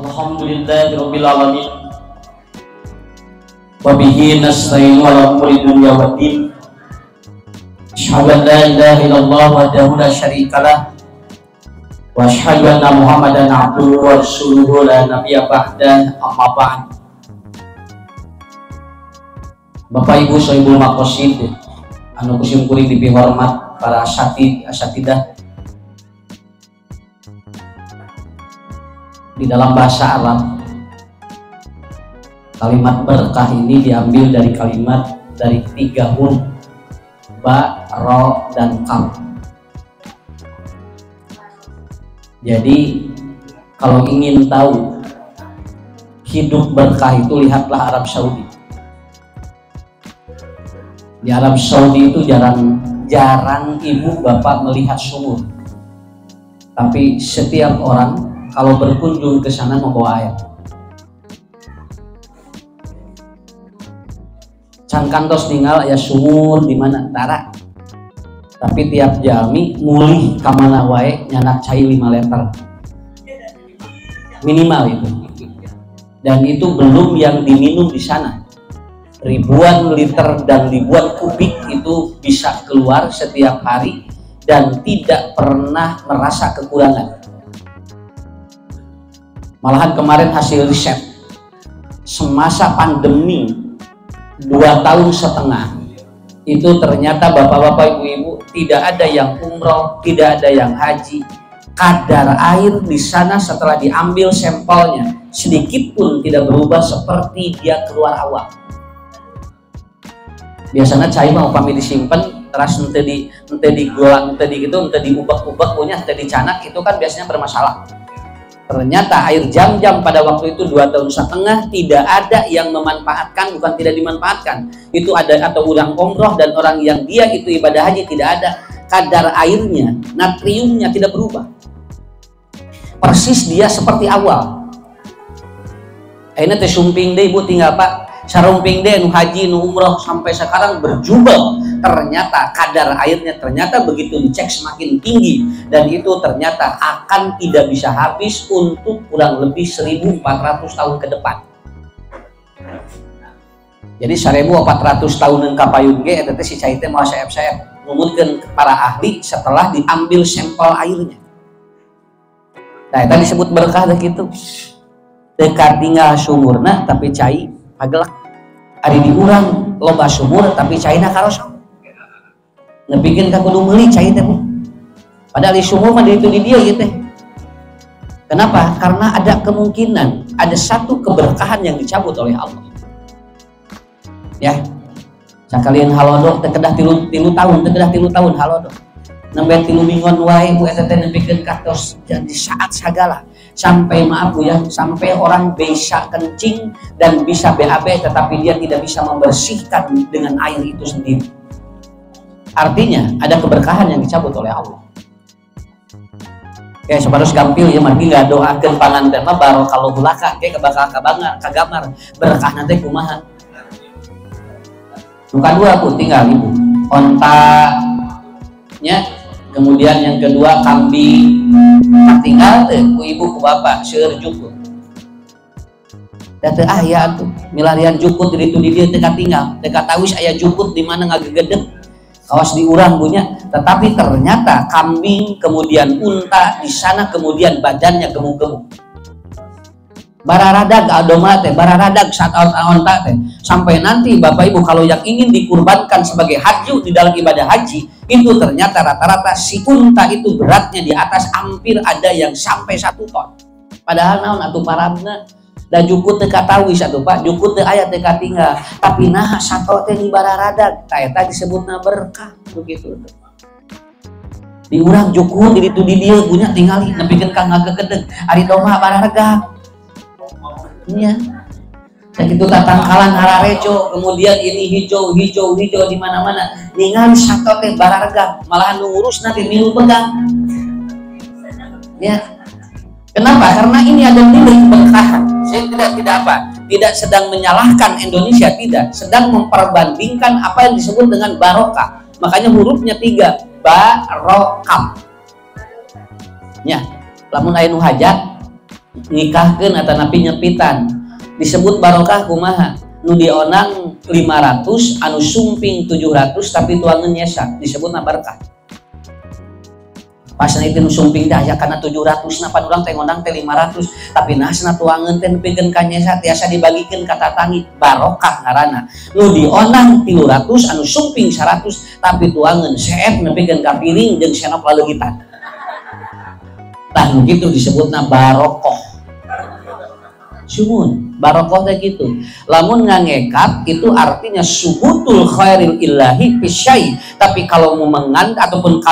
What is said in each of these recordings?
Alhamdulillahirabbil alamin. Wa bihi nasta'inu ala umuri dunya waddin. Asyhadu an la ilaha illallah wahdahu la syarikalah wa asyhadu anna Muhammadan abduhu wa rasuluhu la nabiyya ba'da, amma ba'd. Bapak Ibu Sohibul Maqasid anu kusim kuring dipihormat para asatidah. Di dalam bahasa Arab, kalimat berkah ini diambil dari kalimat dari 3 huruf, ba, ro, dan kam. Jadi kalau ingin tahu hidup berkah itu, lihatlah Arab Saudi. Di Arab Saudi itu jarang ibu bapak melihat sumur, tapi setiap orang kalau berkunjung ke sana membawa air. Can kantos tinggal ya sumur di mana tara. Tapi tiap jami mulih ka mana wae nyanak cai 5 liter. Minimal itu. Dan itu belum yang diminum di sana. Ribuan liter dan ribuan kubik itu bisa keluar setiap hari dan tidak pernah merasa kekurangan. Malahan kemarin hasil riset semasa pandemi 2,5 tahun itu ternyata bapak-bapak ibu-ibu tidak ada yang umroh, tidak ada yang haji. Kadar air di sana setelah diambil sampelnya sedikit pun tidak berubah seperti dia keluar awal. Biasanya cai mau upami disimpan terus ente digolang, ente gitu, ente diubek-ubek punya, ente dicanak, itu kan biasanya bermasalah. Ternyata air Zam-Zam pada waktu itu 2,5 tahun tidak ada yang memanfaatkan, bukan tidak dimanfaatkan. Itu ada atau orang umroh dan orang yang dia itu ibadah haji tidak ada. Kadar airnya, natriumnya tidak berubah. Persis dia seperti awal. Akhirnya teh sumping deh ibu tinggal pak, sarumping deh nu haji nu umroh sampai sekarang berjubel. Ternyata kadar airnya ternyata begitu dicek semakin tinggi, dan itu ternyata akan tidak bisa habis untuk kurang lebih 1.400 tahun ke depan. Jadi 1.400 tahun kapayun ge eta teh si cai teh moal saep-saep numutkeun para ahli setelah diambil sampel airnya. Nah, eta disebut berkah teh kitu. Teu katinggal sumurna tapi cai pagelak. Ari di urang loba sumur tapi caina karosong. Ngebikin ka kudu meuli cai teh Bu. Padahal di sumur mah itu di dia gitu teh. Kenapa? Karena ada kemungkinan ada satu keberkahan yang dicabut oleh Allah. Ya. Sakalian halodo teh kedah 3 tahun, teh kedah 3 tahun halodo. Nembe 3 mingguan wae Bu eta teh nepikeun katos di saat sagala. Sampai maaf Bu ya, sampai orang bisa kencing dan bisa BAB tetapi dia tidak bisa membersihkan dengan air itu sendiri. Artinya ada keberkahan yang dicabut oleh Allah. Oke, sabarus gampil ya, mari nggak doakan panganten mah barokallahu laka, kayak bakal kagamar berkah nanti kumaha. Nuka 2 aku tinggal ibu, ontanya, kemudian yang kedua kambing, tinggal teh ku ibu ku bapak seueur jukut. Dateu ya tuh milarian jukut di dia teh katinggal, teh katawis aya jukut di mana ngagegedeg. Kawas di urang punya, tetapi ternyata kambing kemudian unta di sana kemudian badannya gemuk-gemuk. Bararadag adoma teh, bararadag saat onta teh. Sampai nanti Bapak Ibu kalau yang ingin dikurbankan sebagai haji di dalam ibadah haji, itu ternyata rata-rata si unta itu beratnya di atas hampir ada yang sampai 1 ton. Padahal naon atuh parabna dan jukut teh katawi satu Pak, jukut teh aya teh katinggal, tapi nah sato teh di bararadag, eta disebutna berkah begitu. Di urang jukut di dia punya tinggali nepikeun ka ngagegedeg, ari domah bararadag. Iya. Sakitu tatangkalan hararejo, kemudian ini hijau di mana-mana. Ningali sato teh bararadag, malahan nu ngurusna teh milu pegang. Ya. Kenapa? Karena ini ada nilai keberkahan. Saya tidak sedang menyalahkan Indonesia, tidak, sedang memperbandingkan apa yang disebut dengan barokah. Makanya hurufnya 3, barokah. Ya, lamun aya nu hajat nikahkeun atanapi nyepitan disebut barokah kumaha nu dionang 500 anu sumping 700 tapi tuangan nyesa disebut berkah. Pas itu nu sumping dah aya kana 700 napan urang teh ngondang teh 500 tapi nasna tuangan teh pikeun ka nyesa tiasa dibagikeun ka tatanggi barokah ngaranna. Nu dionang 300 anu sumping 100 tapi tuangan seep nepikeun ka piring jeung senok laleugitan. Tah nu kitu disebutna barokah. Sumun barokoh teh gitu. Lamun ngangekap itu artinya subutul khairil ilahi bisyai. Tapi kalau mau ataupun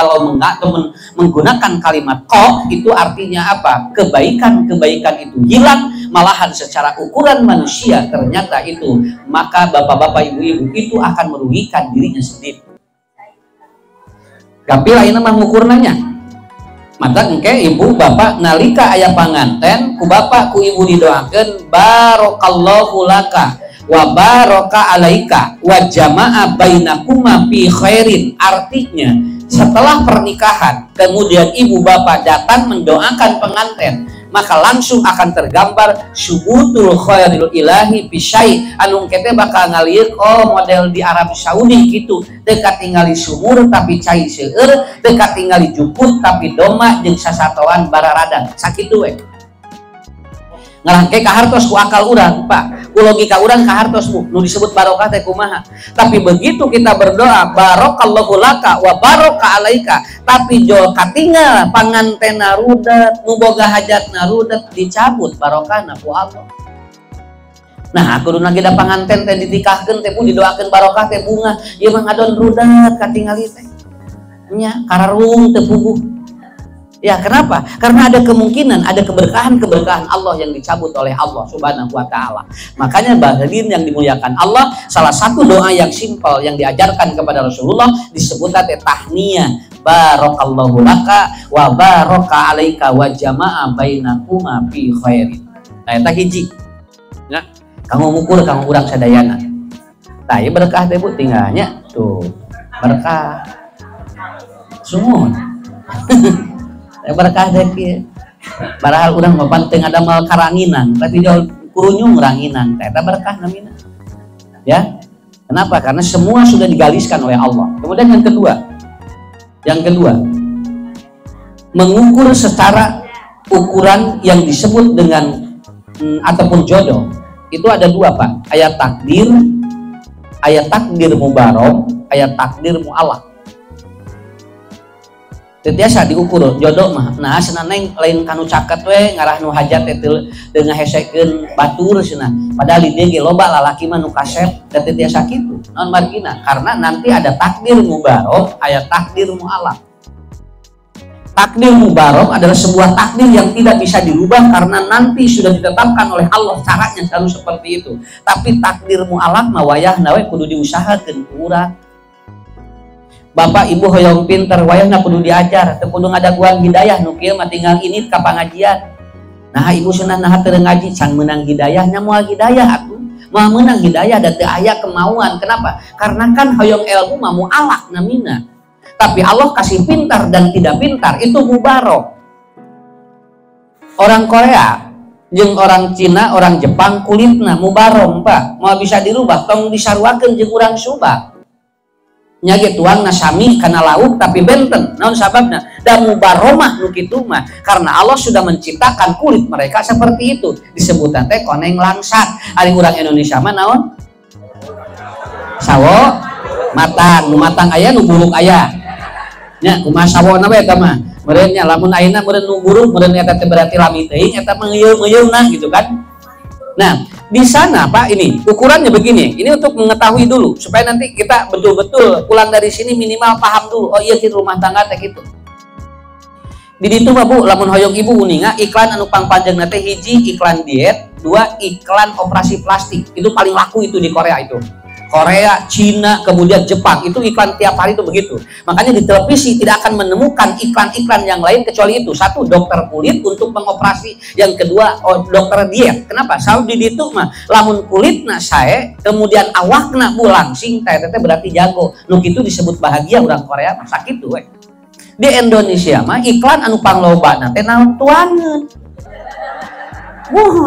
menggunakan kalimat qaf itu artinya apa? Kebaikan-kebaikan itu hilang, malahan secara ukuran manusia ternyata itu, maka bapak-bapak ibu-ibu itu akan merugikan dirinya sendiri. Tapi lain mah ngukurnanya. Mata engke ibu bapak nalika aya panganten ku bapak ku ibu didoakeun barokallahu laka wa baraka alaika wa jama'a bainakuma fi khairin. Artinya setelah pernikahan kemudian ibu bapak datang mendoakan pengantin, maka langsung akan tergambar subutul khairil ilahi bisyai. Anu kete bakal ngalieur model di Arab Saudi gitu, dekat tinggali sumur tapi cai seueur, dekat tinggali jukut tapi doma jeung sasatoan bararadan sakitu we. Ngarangke ka hartos ku akal urang Pak, ku logika urang ka hartos bu nu disebut barokah teh kumaha. Tapi begitu kita berdoa barokallahu laka wa baraka alaika, tapi jo katingal pangantena rudet nu boga hajatna rudet dicabut barokahna ku Allah. Nah aku duna geda panganten teh ditikahkeun teh pun didoakeun barokah teh bunga ieu mah ngadon rudet katingali teh nya kararung teh puguh. Ya kenapa? Karena ada kemungkinan ada keberkahan Allah yang dicabut oleh Allah Subhanahu wa Ta'ala. Makanya hadirin yang dimuliakan Allah, salah satu doa yang simpel yang diajarkan kepada Rasulullah disebut tahniyah barakallahu laka wa baraka alaika wa jama'a bainakuma fi khairin. Nah eta hiji. Ya, kamu mukul kamu urang sadayana. Tah ieu berkah teh Bu tinggalnya tuh. Berkah. Sumun. Berkah deh kieu. Padahal urang mah panteng ada mal karanginan, tapi jauh kurunyung ranginan. Eta berkah namina. Ya. Kenapa? Karena semua sudah digaliskan oleh Allah. Kemudian yang kedua, mengukur secara ukuran yang disebut dengan ataupun jodoh. Itu ada dua Pak. Ayat takdir mubarok, ayat takdir mu'alaq. Tiasa diukur jodoh mah. Nah cenah neng lain kanu caket we ngarah nu hajat teh teu ngahesekeun batur cenah. Padahal di dieu ge loba lalaki mah nu kasep da teu tiasa kitu. Naon margina? Karena nanti ada takdir mubarok, aya takdir mu'alaq. Takdir mubarok adalah sebuah takdir yang tidak bisa dirubah karena nanti sudah ditetapkan oleh Allah, caranya selalu seperti itu. Tapi takdir mu'alaq mah wayahna we kudu diusahakeun ku urang. Bapak ibu hoyong pinter wayahna kudu diajar, teu kudu ngadaguan hidayah nu kieu mah tinggal init ka pangajian. Nah ibu cenah naha teu ngaji can meunang hidayah nya moal hidayah atuh. Moal meunang hidayah da teu aya kemauan. Kenapa? Karena kan hoyong ilmu mah mu'alaq namina. Tapi Allah kasih pintar dan tidak pintar itu mubarok. Orang Korea jeung orang Cina, orang Jepang kulitna mubarok Pak. Moal bisa dirubah tong disaruakeun jeung urang Sumba. Nya ge tuangna sami kana lauk tapi benten. Naon sababna? Da mubaromah nu kitu mah karena Allah sudah menciptakan kulit mereka seperti itu. Disebutan teh koneng langsat. Ari urang Indonesia mah naon? Sawo matang, nu matang aya nu buruk aya. Nya kumaha sawona we eta mah. Meureun nya lamun ayeuna meureun nu buruk meureun eta teh berarti lami teuing eta mah ngeueum-ngeueumna gitu kan. Nah, di sana Pak ini ukurannya begini. Ini untuk mengetahui dulu supaya nanti kita betul-betul pulang dari sini minimal paham dulu. Oh iya kita rumah tangga teh gitu. Di ditu mah Bu, lamun hoyong ibu uninga iklan anu pangpanjangna teh hiji iklan diet, dua iklan operasi plastik. Itu paling laku itu di Korea itu. Korea, Cina, kemudian Jepang itu iklan tiap hari itu begitu. Makanya di televisi tidak akan menemukan iklan-iklan yang lain kecuali itu. Satu, dokter kulit untuk mengoperasi. Yang kedua, dokter diet. Kenapa? Soal di itu mah lamun kulitna sae, kemudian awakna langsing, teh berarti jago. Nu kitu disebut bahagia orang Korea mah sakitu we. Di Indonesia mah iklan anu panglobana teh naon tuangeun.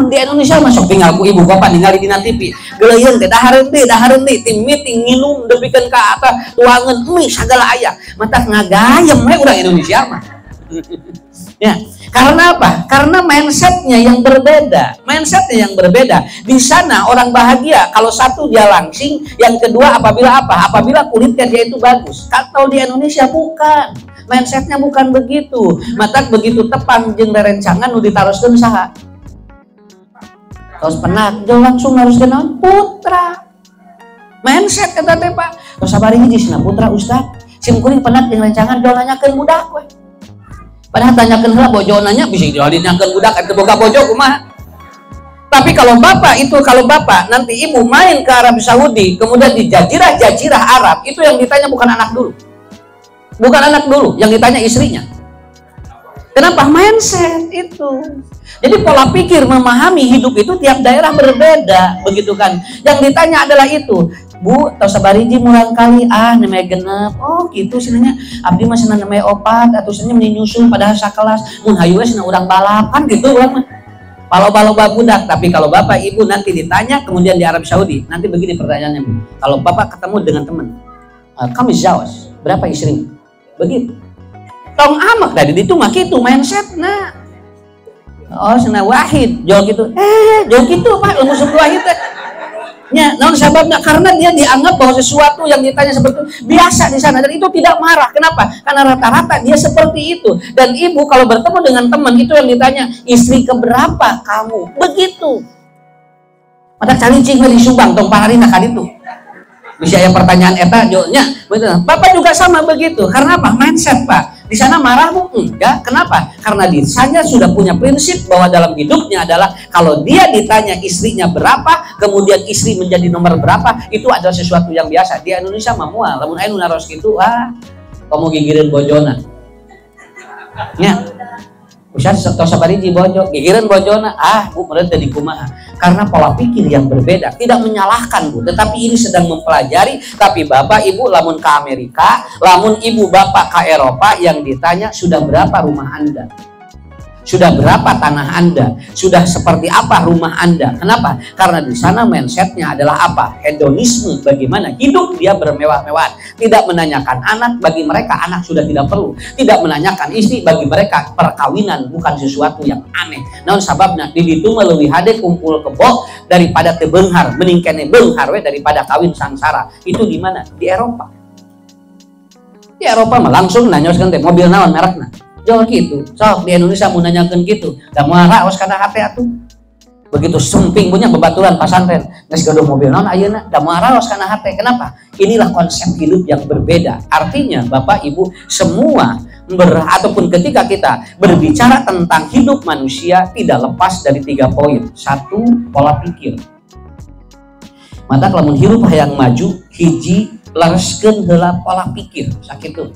Di Indonesia masuk tinggal ku ibu bapak ningali dina TV. Geuleun teh dahareun deui tim meeting nginum depikeun ka atas tuangan segala aya. Mata ngagayem we urang Indonesia mah. Ya, karena apa? Karena mindsetnya yang berbeda. Di sana orang bahagia kalau satu dia langsing, yang kedua apabila apa? Apabila kulitnya dia itu bagus. Kalau di Indonesia bukan. Mindsetnya bukan begitu. Mata begitu tepang jeung rerencangan nu ditaroskeun saha? Tos penak, jauh langsung harus kenal putra. Mindset kata teh Pak. Tos sabari hiji cenah putra Ustaz. Sim kuring penak jeung rencangan jauh nanyakeun budak we. Padahal tanyakan heula bojo nanya bisa ditanyakeun budak atuh boga bojo kumaha. Tapi kalau bapak nanti ibu main ke Arab Saudi kemudian di jazirah Arab, itu yang ditanya bukan anak dulu. Bukan anak dulu, yang ditanya istrinya. Kenapa? Mindset itu. Jadi pola pikir memahami hidup itu tiap daerah berbeda, begitu kan. Yang ditanya adalah itu. Bu, tos sabariji murang kali namanya genep. Oh gitu sebenarnya abdi mah cenah namanya opat atau sebenarnya menyusul padahal sakelas mun hayu we cenah urang balap kan gitu urang mah. Balo-balo budak. Tapi kalau bapak ibu nanti ditanya kemudian di Arab Saudi, nanti begini pertanyaannya Bu. Kalau bapak ketemu dengan teman, kamu zawas, berapa istrimu? Begitu. Tong amak dari itu mah kitu mindset nah. Oh cenah wahid, jauh gitu. Jauh gitu Pak, ilmu sebuah wahid teh. Ya, namun sebabnya karena dia dianggap bahwa sesuatu yang ditanya seperti itu biasa di sana dan itu tidak marah. Kenapa? Karena rata-rata dia seperti itu. Dan ibu kalau bertemu dengan teman itu yang ditanya istri keberapa kamu? Begitu. Mata calincing di Subang tong paharina kan itu. Bisa ya pertanyaan eta jawabnya. Bapak juga sama begitu. Karena apa? Mindset Pak. Di sana marah Bu? Enggak. Kenapa? Karena di sana sudah punya prinsip bahwa dalam hidupnya adalah kalau dia ditanya istrinya berapa, kemudian istri menjadi nomor berapa, itu adalah sesuatu yang biasa. Di Indonesia mah moal, lamun aya nu naros kitu, kamu gigireun bojona. Nya. Ustaz tos sabariji bojo, gigireun bojona, Bu meureun teh dikumaha. Karena pola pikir yang berbeda, tidak menyalahkan Bu, tetapi ini sedang mempelajari. Tapi Bapak Ibu lamun ke Amerika, lamun Ibu Bapak ke Eropa, yang ditanya sudah berapa rumah Anda? Sudah berapa tanah Anda? Sudah seperti apa rumah Anda? Kenapa? Karena di sana mindsetnya adalah apa? Hedonisme, bagaimana hidup dia bermewah-mewahan. Tidak menanyakan anak, bagi mereka anak sudah tidak perlu. Tidak menanyakan istri, bagi mereka perkawinan bukan sesuatu yang aneh. Namun sababna di ditu leuwih hade kumpul kebo daripada teu beunghar, mending kene beunghar we daripada kawin sangsara. Itu di mana? Di Eropa. Di Eropa mah langsung nanyoskeun teh mobil naon merekna. Jauh gitu, sok di Indonesia mau nanyakan gitu, dah marah awas karena HP atuh. Begitu sumping punya bebaturan pasantren, geus gaduh mobil naon ayeuna, dah marah awas karena HP. Kenapa? Inilah konsep hidup yang berbeda. Artinya Bapak Ibu semua ataupun ketika kita berbicara tentang hidup manusia tidak lepas dari 3 poin. 1, pola pikir. Mata kalau hirup hayang maju, hiji lereskeun heula pola pikir, sakitu.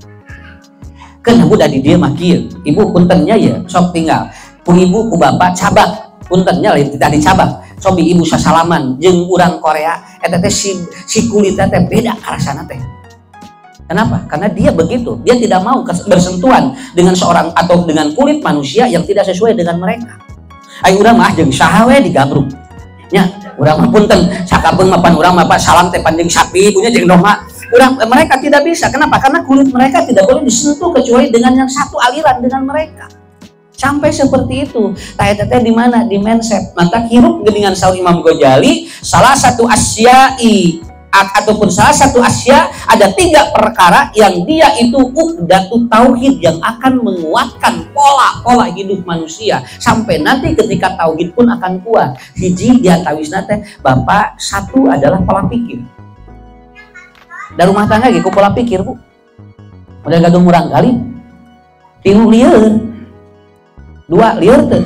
Kan aku dari dia makir, ibu puntennya ya sok tinggal ku ibu ku bapak cabak puntennya lain tidak dicabak sobi ibu sasalaman jeung urang Korea eta teh si kulitnya teh beda rasana teh. Kenapa? Karena dia begitu, dia tidak mau bersentuhan dengan seorang atau dengan kulit manusia yang tidak sesuai dengan mereka. Ayo urang mah jeung saha we digabruk nya urang mah punten sakabeung mapan urang mah salam teh pandeng sapi punya jeung domba. Mereka tidak bisa. Kenapa? Karena kulit mereka tidak boleh disentuh kecuali dengan yang satu aliran dengan mereka. Sampai seperti itu. Tanya-tanya di mana? Di mindset. Maka hirup dengan saur Imam Ghazali, salah satu asyai ataupun salah satu asya ada 3 perkara yang dia itu uqdatut tauhid yang akan menguatkan pola-pola hidup manusia sampai nanti ketika tauhid pun akan kuat. Hiji diantawisna teh Bapak, 1 adalah pola pikir. Dan rumah tangga gitu pola pikir Bu. Udah gaduh murang kali. 3 lieur. 2 lieur teh.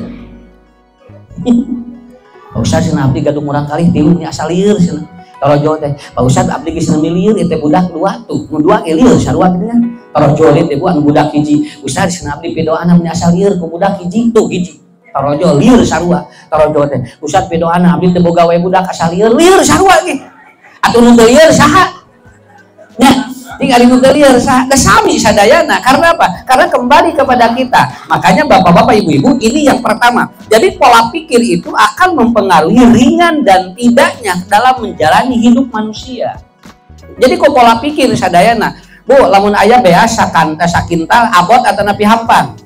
Pak Ustaz cenah abdi gaduh murang kali 3 nya asal lieur cenah. Torojo teh. Pak Ustaz abdi geus neumi lieur teh budak 2 tuh. Nu 2 ge lieur sarua teh nya. Torojo teh Bu anu budak hiji. Ustaz cenah abdi pidoana mun asal lieur ku budak hiji tuh hiji. Torojo lieur sarua. Torojo teh. Ustaz pidoana abdi teu boga we budak asal lieur sarua ge. Atuh nu teu lieur saha? Nah, tinggal ibu gelir sami sadayana. Karena apa? Karena kembali kepada kita. Makanya bapak-bapak ibu-ibu, ini yang pertama. Jadi pola pikir itu akan mempengaruhi ringan dan tidaknya dalam menjalani hidup manusia. Jadi kok pola pikir sadayana, Bu, lamun ayah biasa sakintal abot atau napi hampan.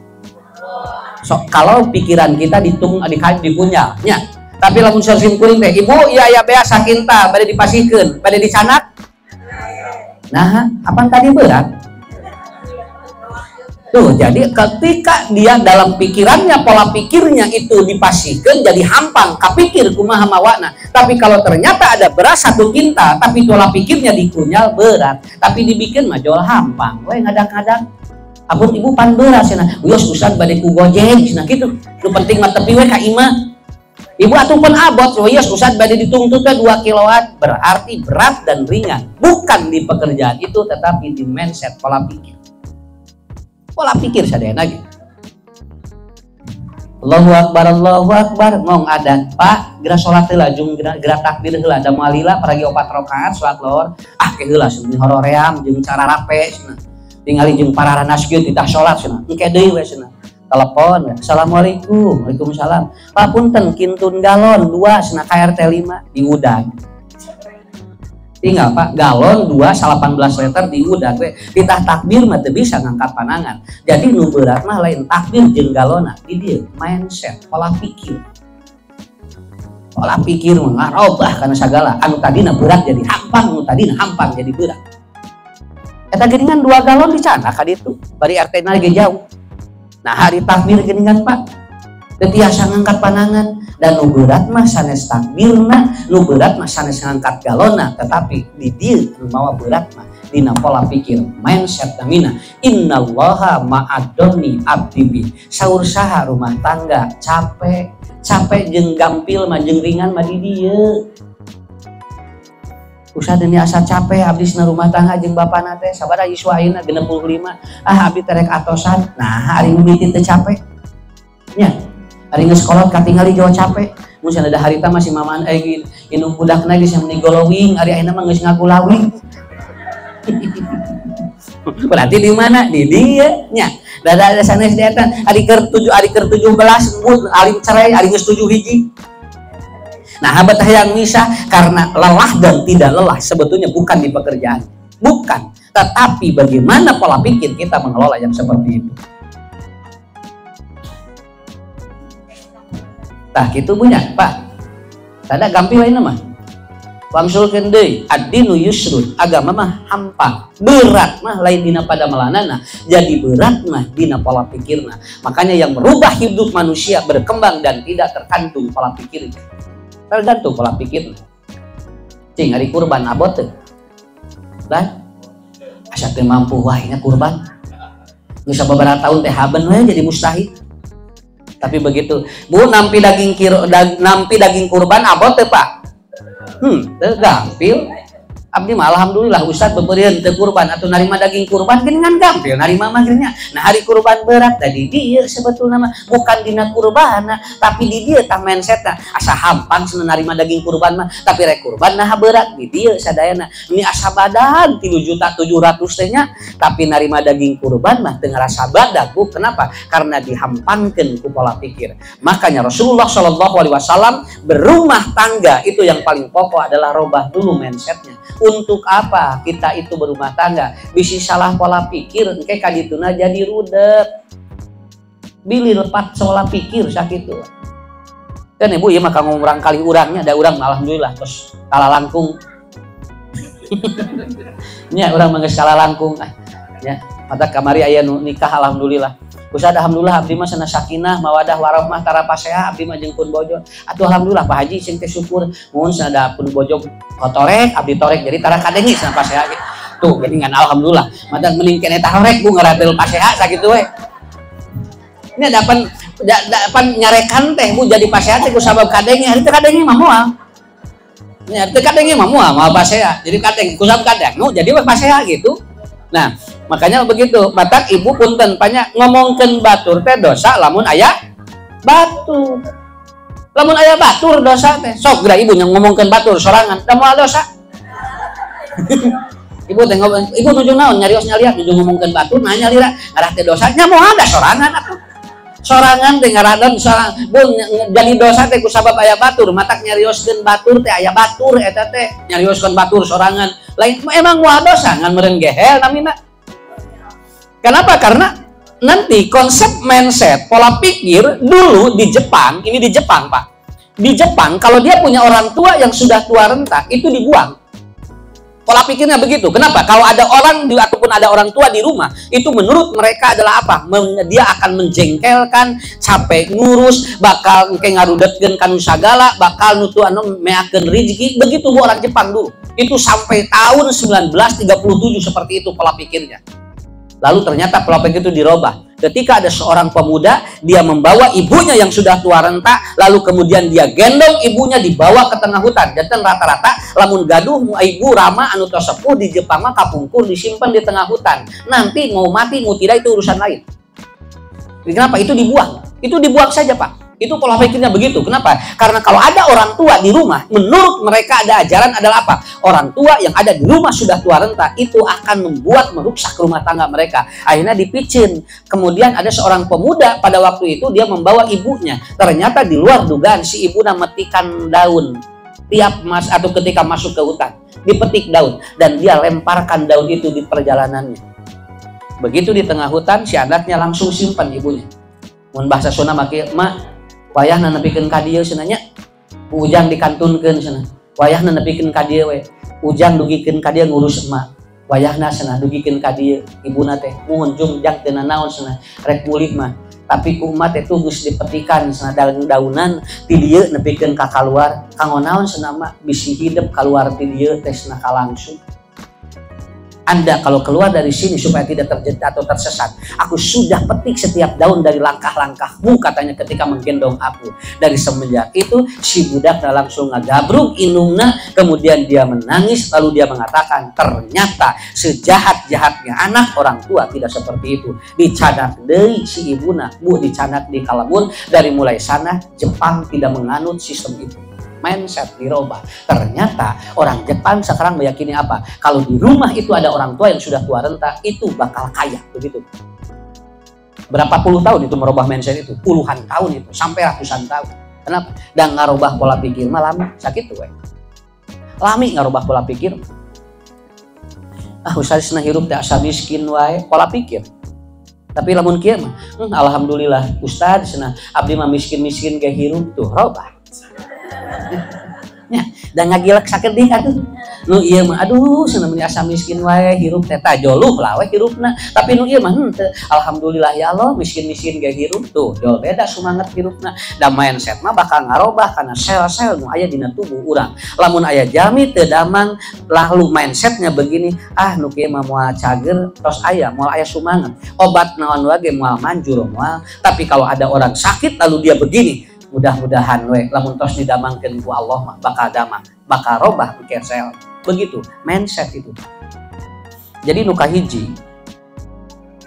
So, kalau pikiran kita dikunyahnya. Tapi lamun sorsim kuring teh, ibu iya ya bea sakinta bade dipasihkeun, bade dicanak. Nah, apa tadi berat? Tuh, jadi ketika dia dalam pikirannya, pola pikirnya itu dipasihkeun jadi hampang, kapikir kumaha mawana. Tapi kalau ternyata ada beras 1 kintal, tapi pola pikirnya dikunyal berat, tapi dibikin mah jual hampang. We ngadang-ngadang. Abun ibu pan beras cenah. Wios usah bade ku gojek cenah kitu. Nu penting mah tepi we ka imah. Ibu ataupun abot, royos usad bade ditungtutnya 2 kiloan, berarti berat dan ringan. Bukan di pekerjaan itu, tetapi di mindset, pola pikir. Pola pikir sadayana lagi. Allahu Akbar, mong adan. Pak, gerak sholat heula, jeung gerak takbir heula, da moalila paragi 4 rakaat sholat lohor. Ah ke heula seueur horoream jeung cara rape cenah. Tingali jeung para naskeun titah sholat cenah. Engke deui we cenah. Telepon, assalamualaikum, waalaikumsalam. Pak punten kintun galon 2 cenah KRT 5 di udan. Tinggal Pak galon 2 18 liter di udan we. Ditah takbir mah teu bisa ngangkat panangan. Jadi nu berat mah lain takbir jeung galona, di dieu mindset, pola pikir. Pola pikir mah ngarobah kana sagala. Anu tadina berat jadi hampang, anu tadina hampang jadi berat. Eta geuningan 2 galon dicanak ka ditu, bari RT-na ge jauh. Nah hari takbir geningan Pak tetiasa ngangkat panangan, dan nu berat mah sanes takbirna, nu berat mah sanes ngangkat galona, tetapi di dieu nu mawa berat mah dina pola pikir mindset namina innallaha ma'adoni abdi. Saur saha rumah tangga capek jeung gampil mah jeung ringan mah di dieu. Usah demi asa capek habisna rumah tangga jeung bapana teh sabada iswa ayeuna 65. Abdi terek atosan. Nah hari mimiti teh capek nya hari geus kolot katingali jawa capek mun ada harita masih mamaan indung budakna geus yang menigolowing ari ayeuna mah geus ngagulawing. Berarti di mana? Di dieu nya. Da sanes deatan ari keur 17 embut alim cerai ari geus 7 hiji. Nah, habat yang misah karena lelah dan tidak lelah sebetulnya bukan di pekerjaan, bukan, tetapi bagaimana pola pikir kita mengelola yang seperti itu. Tah gitu punya Pak. Tanda gampil lain mah. Wangsulkeun deui, ad-dinu yusrun, agama mah hampang. Berat mah lain dina pada melanana, jadi berat mah dina pola pikirna. Makanya yang merubah hidup manusia berkembang dan tidak tergantung pola pikirnya. Tergantung pola pikir. Cing hari kurban abot teh. Lah asa teu mampu wah nya kurban. Geus sababaraha tahun teh haben we jadi mustahil. Tapi begitu, Bu nampi daging kurban abot teh Pak. Teu gampil. Abdi mah alhamdulillah Ustad beureun teu kurban atau narima daging kurban geuningan gampil narima mah geunya. Nah hari kurban berat tadi dieu sebetulna mah bukan dina kurbanna tapi di dieu tah mindsetna asa hampang cenah narima daging kurban mah tapi rek kurban nah berat di dieu sadayana ini asa badan 3.700.000 teh nya tapi narima daging kurban mah teu ngarasa badag. Bu kenapa? Karena dihampangkeun ku pola pikir. Makanya Rasulullah SAW berumah tangga itu yang paling pokok adalah robah dulu mindsetnya. Untuk apa kita itu berumah tangga? Bisi salah pola pikir engke kadituna jadi rudet. Bili lepat pola pikir sakitu. Kan ibu ieu mah kanggo urang kali urangnya ada urang alhamdulillah terus kalah langkung. Nya urang mah geus kalah langkung. Nya mata kamari aya nu nikah alhamdulillah. Kusada alhamdulillah abdi mah cenah sakinah mawadah warahmah tarapasea abdi mah jeung pun bojo. Atuh alhamdulillah Pak Haji sing teh syukur mun sada pun bojo kotorek abdi torek jadi tara kadengi cenah pasea ge. Tuh geuningan alhamdulillah. Mata mending keneh tarek Bu ngaratel pasea sakitu we. Ini dapan nyarekan teh Bu jadi pasea teh ku sabab kadengi ari teh kadengi mah moal. Nya teh kadengi mah moal pasea. Jadi kadeng ku sabab kadang nu jadi we pasea gitu. Nah, makanya begitu. Matak ibu punten banyak ngomongkeun batur teh dosa lamun aya batur. Lamun aya batur dosa teh. Sok geura ibu yang ngomongkeun batur sorangan, teu moal dosa. Ibu tengok, ibu nuju naon nyarios nyaliak nuju ngomongkeun batur nah nyalira ngarah teh dosa nya moal ada sorangan atuh. Sorangan teh ngaradon sorang bun jadi dosa teh ku sabab aya batur, matak nyarioskeun batur teh aya batur eta teh nyarioskeun batur sorangan. Lain emang moal dosa ngan meureun gehel namina. Kenapa? Karena nanti konsep mindset, pola pikir dulu di Jepang, ini di Jepang Pak. Di Jepang kalau dia punya orang tua yang sudah tua renta itu dibuang. Pola pikirnya begitu. Kenapa? Kalau ada orang ataupun ada orang tua di rumah, itu menurut mereka adalah apa? Dia akan menjengkelkan, capek ngurus, bakal engke ngarudetkeun kanu sagala, bakal nutu anu meakeun rezeki. Begitu Bu orang Jepang dulu. Itu sampai tahun 1937 seperti itu pola pikirnya. Lalu ternyata pola pikir itu dirubah. Ketika ada seorang pemuda, dia membawa ibunya yang sudah tua renta, lalu kemudian dia gendong ibunya dibawa ke tengah hutan. Dan rata-rata lamun gaduh ibu rama anu tos sepuh di Jepang mah kapungkur disimpan di tengah hutan. Nanti mau mati mau tidak itu urusan lain. Jadi kenapa? Itu dibuang. Itu dibuang saja Pak. Itu pola pikirnya begitu. Kenapa? Karena kalau ada orang tua di rumah, menurut mereka ada ajaran adalah apa? Orang tua yang ada di rumah sudah tua renta, itu akan membuat merusak rumah tangga mereka. Akhirnya dipicin. Kemudian ada seorang pemuda pada waktu itu dia membawa ibunya. Ternyata di luar dugaan si ibu metikan daun. Tiap atau ketika masuk ke hutan, dipetik daun dan dia lemparkan daun itu di perjalanannya. Begitu di tengah hutan, si anaknya langsung simpan ibunya. Mun bahasa Sunda make mak wayahna nepikeun ka dieu cenanya ujang dikantunkeun cenah wayahna nepikeun ka dieu we ujang dugikeun ka dieu ngurus emak wayahna cenah dugikeun ka dieu ibuna teh muhun jung jang teu naon cenah rek mulih mah tapi ku emak teh tuh geus dipetikan cenah daunan ti dieu nepikeun ka kaluar kanggo naon cenah mak bisi hidup kaluar ti dieu teh cenah kalangsung. Anda kalau keluar dari sini supaya tidak terjadi atau tersesat, aku sudah petik setiap daun dari langkah-langkahmu, katanya ketika menggendong aku. Dari semenjak itu si budak langsung ngagabruk indungna, kemudian dia menangis, lalu dia mengatakan ternyata sejahat-jahatnya anak orang tua tidak seperti itu. Dicadak deui si ibuna, bu dicadak di Kalamun. Dari mulai sana Jepang tidak menganut sistem itu. Mindset dirubah. Ternyata orang Jepang sekarang meyakini apa? Kalau di rumah itu ada orang tua yang sudah tua renta, itu bakal kaya, begitu. Berapa puluh tahun itu merubah mindset itu? Puluhan tahun itu, sampai ratusan tahun. Kenapa? Dan ngarubah pola pikir malam sakit tuh, lami ngarubah pola pikir. Ustaz cenah hirup teh asa miskin wae, pola pikir. Tapi lamun kieu mah, alhamdulillah Ustaz cenah abdi mah miskin-miskin ge hirup tuh robah. Ya, dan ngagilak sakit deh atuh. Nu ieu mah aduh cenah meni asa miskin wae hirup teh tajoluh lah we hirupna. Tapi nu ieu mah henteu. Alhamdulillah ya Allah miskin-miskin ge hirup tuh. Jol beda semangat hirupna. Da mindset mah bakal ngarobah kana sel-sel nu aya dina tubuh urang. Lamun aya jami teu damang lalu mindsetnya begini, nu kieu mah moal cager tos aya moal aya sumanget. Obat naon wae moal manjur moal. Tapi kalau ada orang sakit lalu dia begini, mudah-mudahan we lamun tos didamangkeun ku Allah mah bakal damang, bakal robah ke sel. Begitu mindset itu. Jadi nu kahiji,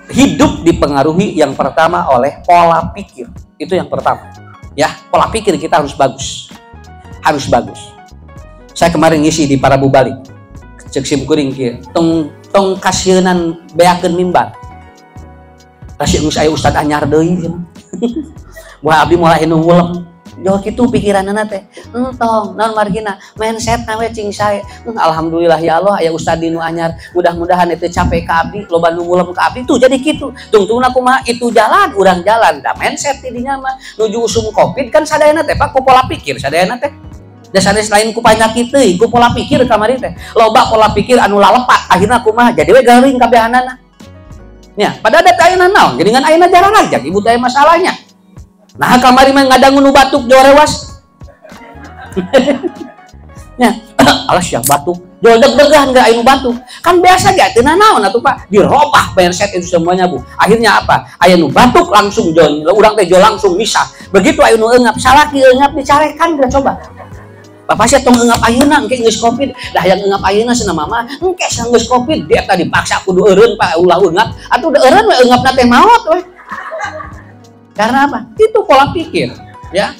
hidup dipengaruhi yang pertama oleh pola pikir. Itu yang pertama. Ya, pola pikir kita harus bagus. Harus bagus. Saya kemarin ngisi di Para Bubalik. Cek sim kuring kieu, tong kasieun beakeun mimbar. Kasih aya ustad anyar deui cenah. Wah abdi mulai nunggulam jauh gitu pikiranana teh entong naon margina mindset we cing sae alhamdulillah ya Allah aya ustad nu anyar mudah-mudahan itu capek ka abdi loba nunggulam ka abdi tuh jadi kitu tungtungna kumaha itu jalan urang jalan da mindset tidinya mah nuju usum covid kan sadayana teh Pak ku pola pikir sadayana teh da sanes lain ku panyakit teuing ku pola pikir kamari teh loba pola pikir anu lalepat akhirna kumaha jadi we garing kabehanana nya pada ada ayeuna naon jadi ngan ayeuna jarang aja ibu teh masalahnya. Nah kamari mah ngadangun nu batuk jauh rewas. Ya, alas ya batuk. Jauh deg-degan enggak anu batuk. Kan biasa ge teu naon atuh Pak. Dirobah mindset itu semuanya Bu. Akhirnya apa? Aya nu batuk langsung jauh. Urang teh jauh langsung misah. Begitu aya nu eungap, salaki eungap dicarekan geus coba. Bapak sia tong eungap ayeuna engke geus Covid. Dah yang eungap ayeuna cenah mama, engke geus Covid. Dia tadi dipaksa kudu eureun Pak ulah eungap. Atuh eureun we eungapna teh maot we. Karena apa? Itu pola pikir, ya.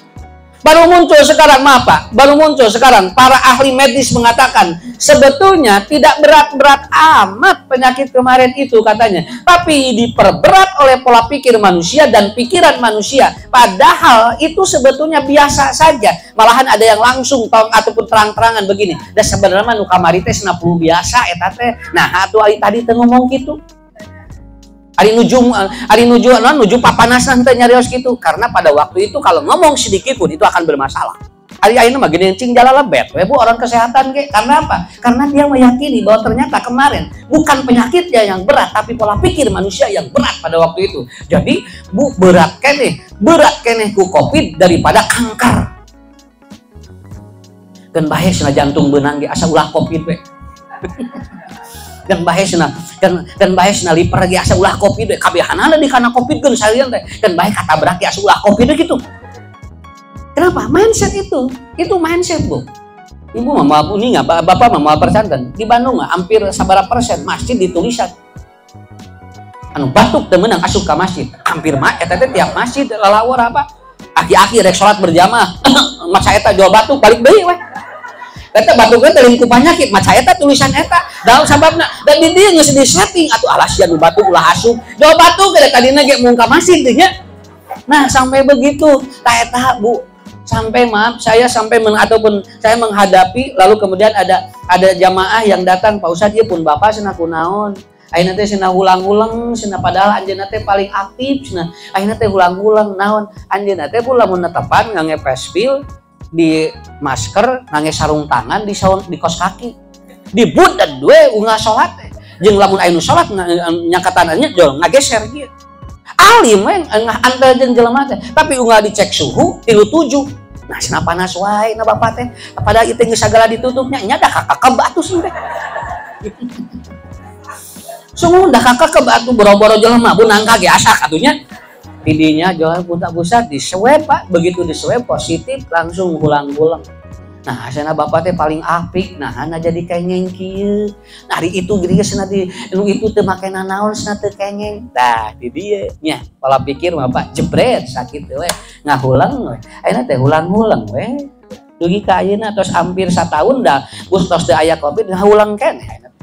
Baru muncul sekarang, maaf Pak, baru muncul sekarang para ahli medis mengatakan sebetulnya tidak berat-berat amat penyakit kemarin itu katanya, tapi diperberat oleh pola pikir manusia dan pikiran manusia. Padahal itu sebetulnya biasa saja. Malahan ada yang langsung ataupun terang-terangan begini. Dan sebenarnya nu kamari teh 90 biasa eta teh. Nah, atuh tadi teh ngomong gitu. Ari nuju papanasan teh nyarios gitu, karena pada waktu itu kalau ngomong sedikit pun itu akan bermasalah. Ari ayeuna mah gini cing jala lebet we Bu orang kesehatan ge. Karena apa? Karena dia meyakini bahwa ternyata kemarin bukan penyakitnya yang berat, tapi pola pikir manusia yang berat pada waktu itu. Jadi Bu berat keneh ku Covid daripada kanker. Kan bae cenah jantung beunang ge asa ulah Covid we. Kan bae cenah liper ge asa ulah Covid we. Kabehanana di kana Covid geus salian teh. Kan bae katabrak ge asa ulah Covid we gitu. Kenapa? Mindset itu mindset Bu. Ibu mah kuninga, bapak mah percanten. Di Bandung mah hampir sabaraha persen masjid ditulisan. Anu batuk teu meunang asup ka masjid. Hampir mah eta teh tiap masjid lalawur apa? Aki-aki rek salat berjamaah. Maca eta jual batuk balik deui we. Eta batukna teh lingkup penyakit, maca eta tulisan eta. Daun sababna dan di dieu geus di setting atuh alah sia nu batuk ulah asup. Jual batuk teh tadina ge mung ka masjid teh nya. Nah, sampai begitu ta eta Bu. Sampai saya ataupun saya menghadapi, lalu kemudian ada jamaah yang datang, Pak Ustadz, ya pun Bapak cenah kunaon. Ayeuna teh cenah ulang-ulang, cenah padahal anjeunna teh paling aktif, cenah. Ayeuna teh ulang-ulang naon? Anjeunna teh pun lamun netepan ngangge pespil, di masker, ngangge sarung tangan di kos kaki. Di but dan dua ungah salat teh. Jeung lamun aya nu salat nyakatananya jol ngageser kieu. Alim we antara jeung jelema teh, tapi unggal dicek suhu 37. Nah, cenah panas wae na Bapak teh. Padahal ieu teh geus sagala ditutupnya, nya da kakak batu sih teh. Sungguh da kakak batu boro-boro jelema bu nangka ge asak atunya. Tidinya jual buta-busa di swab Pak, begitu di swab positif langsung ulang-ulang. Nah, cenah Bapak teh paling apik, nah jadi kengeng kieu. Nah, hari itu geuning cenah nu itu teu make nanaon cenah teu kengeng. Tah, di dieu nya pola pikir mah Pak jebret sakit we. Ngahulang we. Ayeuna teh hulang-hulang we. Dugi ka ayeuna tos hampir 1 tahun dah tos teu aya Covid ngahulang keneh.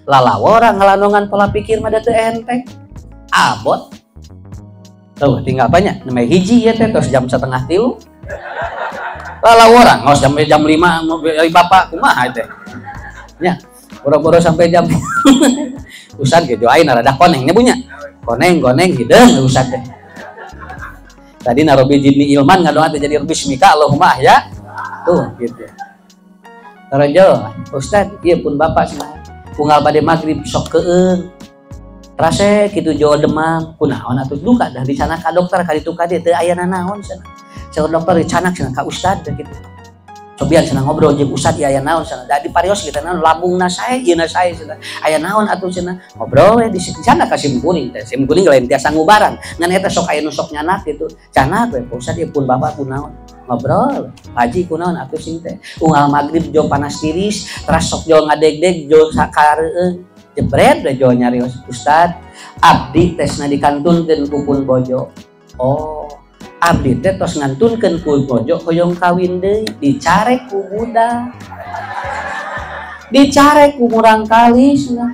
Lalawora ngalanongan pola pikir mah da teu enteng. Abot. Tuh, tinggal banyak. Namanya hiji ya teh tos jam 2:30. Lalu orang ngos sampai jam 5 dari Bapak kumaha teh. Nya, boro-boro sampai jam Ustad ge doain rada koneng nya punya. Koneng hideung Ustad teh. Tadi narobi jinni ilman ngadoa teh jadi bismika Allahumma ya. Tuh gitu. Tarajo, Ustad ieu pun Bapak cenah. Unggal bade magrib sok keung. Rase kitu jawa demam, kunaon atuh duka dah dicana ka dokter ka ditu ka dieu teu aya nanaon cenah. Saya dokter dicanak cenah ka Ustad gitu. Cobian cenah ngobrol jeung Ustad aya naon cenah. Da di parios kita naon lambungna sae, ieuna sae cenah. Aya naon atuh cenah. Ngobrol we di sana ka sim kuning teh. Sim kuning lain tiasa ngubaran. Ngan eta sok aya nu sok nyanak gitu. Canak we Ustad ieu pun Bapak kunaon. Ngobrol. Haji kunaon atuh sing teh. Unggal magrib jo panas tiris, teras sok jo ngadeg-deg jo sakareueung. Jebret we jo nyarios Ustad. Abdi tesna dikantunkeun ku pun bojo. Oh. Abdi teh tos ngantunkeun ku bojo hoyong kawin deui, dicarek ku budak. Dicarek ku murang kali cenah.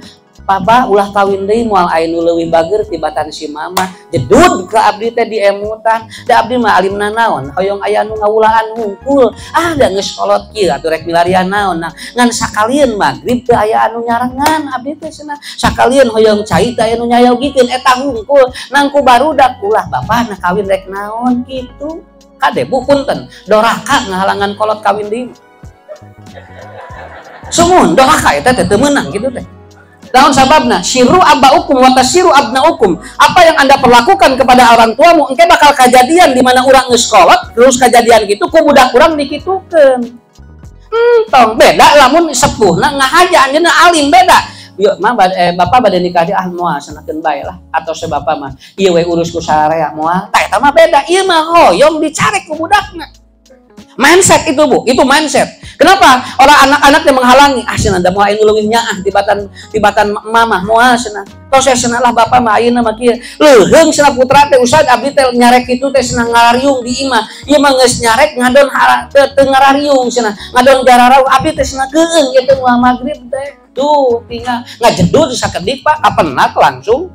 Papa ulah kawin deui moal aya nu leuwih bager tibatan si mama. Jedud ke abdi teh diemutan. Da abdi mah alimna naon? Hoyong aya nu ngawulaan hungkul. Ah da geus kolot kieu atuh rek milarian naon. Nah, ngan sakalieun magrib teu aya anu nyarengan abdi teh cenah. Sakalieun hoyong cai teh aya nu nyayogikeun eta hungkul. Nangku barudak ulah bapana kawin rek naon kitu. Kade bu punten, doraka ngahalangan kolot kawin deui. Sumun doraka eta teh teu meunang kitu teh. Naon sababna? Syiru abaukum wa tasyiru abnaukum. Apa yang Anda perlakukan kepada orang tuamu, engke bakal kejadian di mana urang geus kolot, terus kejadian gitu ku budak urang dikitukeun. Tong beda lamun sepuhna ngahaja anjeunna alim beda. Yuk mah Bapak bade nikah di moal sanakeun bae lah atau se Bapak mah ieu we urus ku sararea moal. Tah eta mah beda. Ieu mah hoyong dicarek ku budakna. Mindset itu Bu, itu mindset. Kenapa? Orang anak-anak yang menghalangi. Cenah da moal nulungin nyaah tibatan mamah moal cenah. Tos cenah lah bapak mah ayeuna mah kieu. Leuheung cenah putra teh Ustaz abdi teh nyarek kitu teh cenah ngarariung di imah. Ieu mah geus nyarek ngadon teu ngarariung cenah. Ngadon gararau abdi teh cenah keueung ieu teh moal magrib teh. Tuh tinggal ngajedul sakedik Pak kapenak langsung.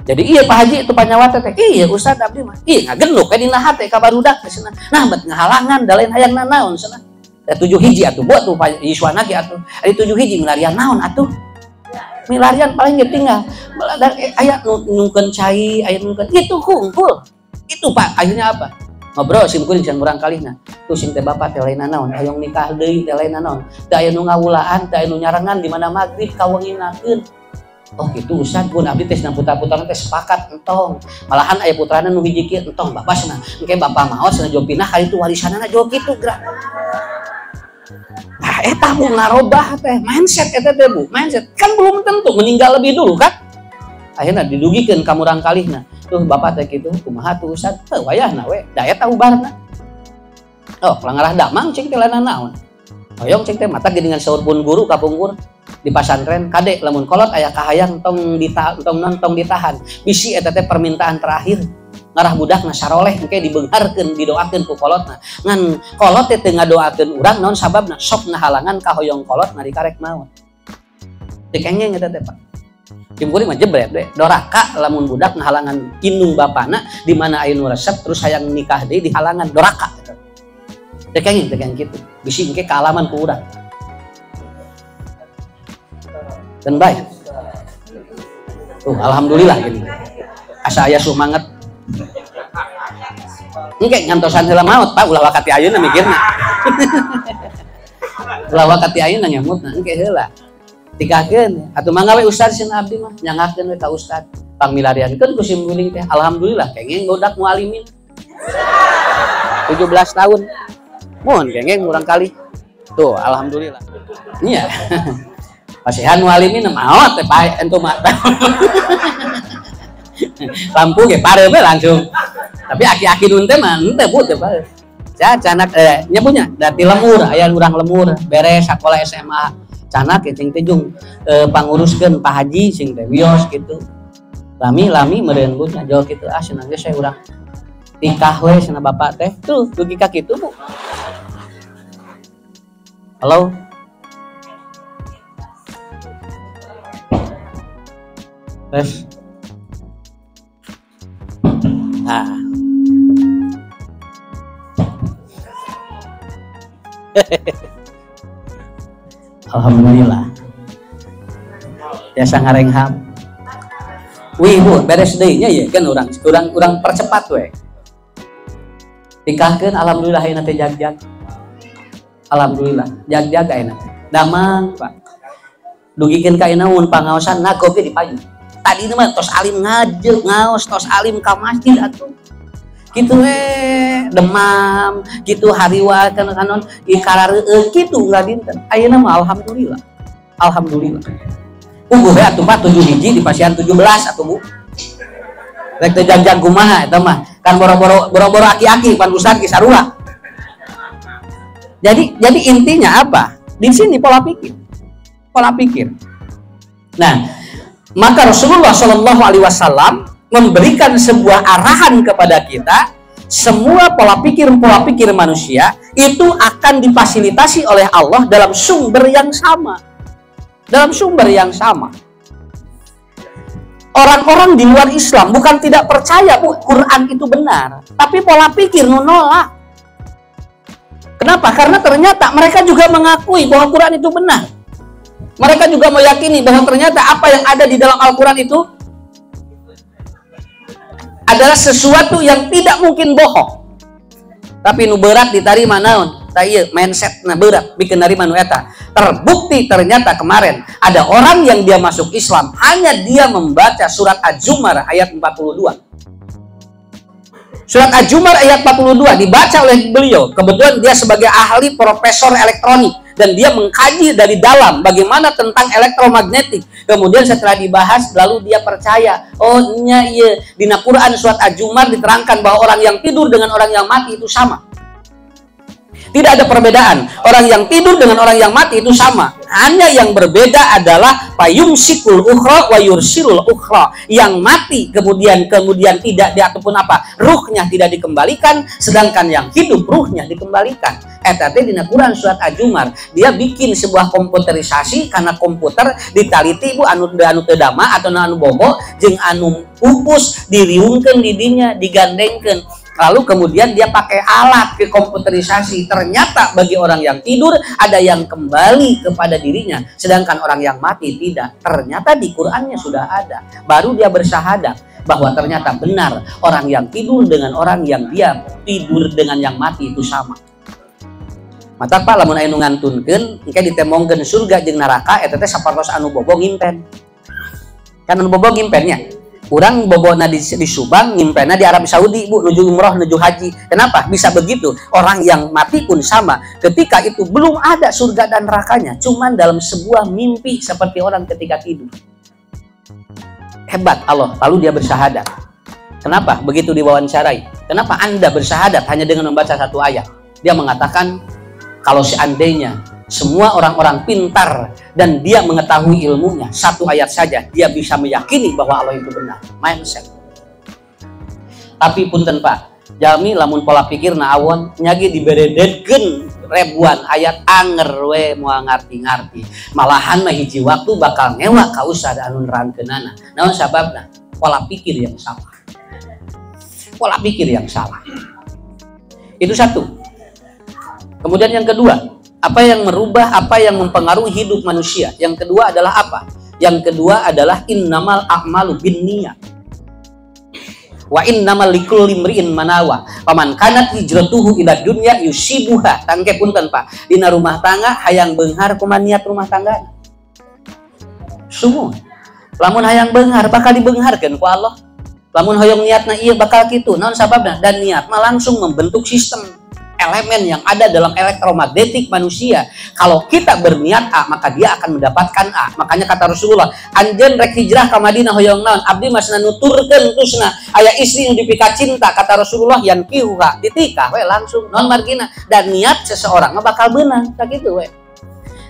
Jadi iya Pak Haji itu panyawat teh iya Ustaz abdi mah. Iya ngagenuk ka dina hate ka barudak teh cenah. Nah bet ngahalangan da lain hayang nanaon cenah. 7 hiji atuh buat tuh Pak Yuswana ge atuh. Ari 7 hiji milarian naon atuh? Milarian paling ge tinggal. Aya nungkeun cai, aya nungkeun itu kumpul. Itu Pak akhirnya apa? Ngobrol sim kuring can urang kalihna. Tuh sing teh bapak teh lain naon, hayang nikah deui teh lain naon. Da aya nu ngawulaan, da aya nu nyarengan di mana magrib kawenginakeun. Oh gitu Ustaz pun abdi teh putra-putrana teh sepakat entong. Malahan aya putrana nu hiji kieu entong bapak cenah. Engke bapak maot cenah jauh pindah ka ditu warisanana jauh kitu gerak. Nah, eta Bu ngarobah teh mindset eta teh Bu, mindset kan belum tentu meninggal lebih dulu kan. Akhirnya didugikeun ka murang kalihna. Tuh bapak teh kitu kumaha tuh Ustaz? Teu wayahna we, da eta ubarna. Oh, langarah damang cing teh lain naon. Hoyong cing teh mata geuningan saur pun guru kapungkur di pasantren kade lamun kolot aya kahayang tong ditahan. Bisi eta teh permintaan terakhir. Ngarah budakna saroleh engke dibeungharkeun didoakeun ku kolotna ngan kolot teh teu ngadoakeun urang naon sababna sok ngahalangan ka hoyong kolot nari karek maot teu kengeng eta teh Pak tim kuring mah jebret deh doraka lamun budak ngahalangan indung bapana di mana aya nu resep terus hayang nikah deui dihalangan doraka eta teu kengeng kitu bisi engke kaalaman ku urang dan baik tuh alhamdulillah gini asa aya sumanget engke ngantosan heula maot Pak ulah wakati ayeuna mikirna ulah wakati ayeuna nyamutna engke heula tikakeun atuh mangga we Ustaz cenah abdi mah nyangakeun we ka Ustaz pangmilariankeun ku sim guling teh alhamdulillah kengeng godak mualimin 17 tahun mun kengeng urang kali tuh alhamdulillah iya pasihan mualimin maot teh Pak entu mah lampu ge pareu we langsung tapi aki-aki nun teh mah teu Bu teh pareu ja canak nyebunya dati lemur aya urang lemur beres sakola SMA canak cing teh jung panguruskeun Pak Haji sing teh wios kitu lami meureun Bu nya jauh kitu cenah geus saya urang nikah we cenah bapak teh tuh dugi ka kitu Bu halo tes nah. Alhamdulillah biasa ngarengham wih Bu beres deui nya ye kan urang percepat we nikahkeun alhamdulillah ayeuna teh jag-jag alhamdulillah jag-jag ayeuna damang Pak dugikeun ka ayeuna mun pangaosan nagope di payu tadi mah tos alim ngajeng ngaos tos alim ka masjid atuh kitu demam kitu hariwa kanon ikarareueun kitu ulah dinten ayeuna mah alhamdulillah uguh we atuh Pak 7 hiji di pasian 17 atuh Bu rek teu jag-jag kumaha eta mah kan boro-boro aki-aki pan Ustaz ki sarua jadi intinya apa di sini pola pikir nah maka Rasulullah Shallallahu Alaihi Wasallam memberikan sebuah arahan kepada kita, semua pola pikir manusia itu akan difasilitasi oleh Allah dalam sumber yang sama. Orang-orang di luar Islam bukan tidak percaya Bu, Quran itu benar, tapi pola pikir nolak. Kenapa? Karena ternyata mereka juga mengakui bahwa Quran itu benar. Mereka juga meyakini bahwa ternyata apa yang ada di dalam Al-Quran itu adalah sesuatu yang tidak mungkin bohong. Tapi nu berat ditarima naon? Tah mindset na berat bikin narima nu eta. Terbukti ternyata kemarin ada orang yang dia masuk Islam hanya dia membaca surat Az-Zumar ayat 42. Surat Az-Zumar ayat 42 dibaca oleh beliau. Kebetulan dia sebagai ahli profesor elektronik dan dia mengkaji dari dalam bagaimana tentang elektromagnetik. Kemudian setelah dibahas lalu dia percaya, oh iya di Quran surat Az-Zumar diterangkan bahwa orang yang tidur dengan orang yang mati itu sama. Tidak ada perbedaan. Orang yang tidur dengan orang yang mati itu sama. Hanya yang berbeda adalah payumsikul ukhra wa yursilul ukhra. Yang mati kemudian tidak ataupun apa? Ruhnya tidak dikembalikan, sedangkan yang hidup ruhnya dikembalikan. Eta teh dina Quran surat Al-Jumar. Dia bikin sebuah komputerisasi karena komputer ditaliti ibu anu teu dama atau anu bobo jeung anu pupus diriungkeun di dinya digandengkeun. Lalu kemudian dia pakai alat ke komputerisasi. Ternyata bagi orang yang tidur ada yang kembali kepada dirinya, sedangkan orang yang mati tidak. Ternyata di Qur'annya sudah ada. Baru dia bersyahadat bahwa ternyata benar orang yang tidur dengan orang yang dia tidur dengan yang mati itu sama. Mata Pak lamun aya nu ngantunkeun engke ditemongkeun surga jeung neraka eta teh sapertos anu bobo ngimpen. Kan anu bobo ngimpennya. Kurang bobona di Subang, ngimpenna di Arab Saudi, Bu, nuju umroh, nuju haji. Kenapa? Bisa begitu. Orang yang mati pun sama. Ketika itu belum ada surga dan nerakanya, cuman dalam sebuah mimpi seperti orang ketika tidur. Hebat Allah. Lalu dia bersyahadat. Kenapa? Begitu diwawancarai. Kenapa Anda bersyahadat hanya dengan membaca satu ayat? Dia mengatakan, kalau seandainya semua orang-orang pintar dan dia mengetahui ilmunya, satu ayat saja dia bisa meyakini bahwa Allah itu benar. Mindset. Tapi punten Pak, jami lamun pola pikir na awon nyagi diberedetkeun ribuan ayat anger we moal ngarti-ngarti. Malahan mah hiji waktu bakal ngewa ka ustad anu nerangkeunana. Naon sababna? Pola pikir yang salah. Pola pikir yang salah. Itu satu. Kemudian yang kedua, apa yang merubah, apa yang mempengaruhi hidup manusia? Yang kedua adalah apa? Yang kedua adalah innamal a'malu binniyat. Wa innamal likulli imri'in manawa. Paman kanat hijratuhu ila dunya yusibuha. Tangke punten Pak. Dina rumah tangga hayang beunghar kumaha niat rumah tangga? Semua. Lamun hayang beunghar bakal dibeungharkeun ku Allah. Lamun hoyong niatna ieu bakal kitu. Naon sababna? Dan niat mah langsung membentuk sistem elemen yang ada dalam elektromagnetik manusia. Kalau kita berniat A, maka dia akan mendapatkan A. Makanya kata Rasulullah, anjeun rek hijrah ka Madinah hoyong naon? Abdi masna nuturkeun tusna aya istri nu dipika cinta, kata Rasulullah yang kihuha ditikah we langsung non margina. Dan niat seseorang bakal beunang sakitu we.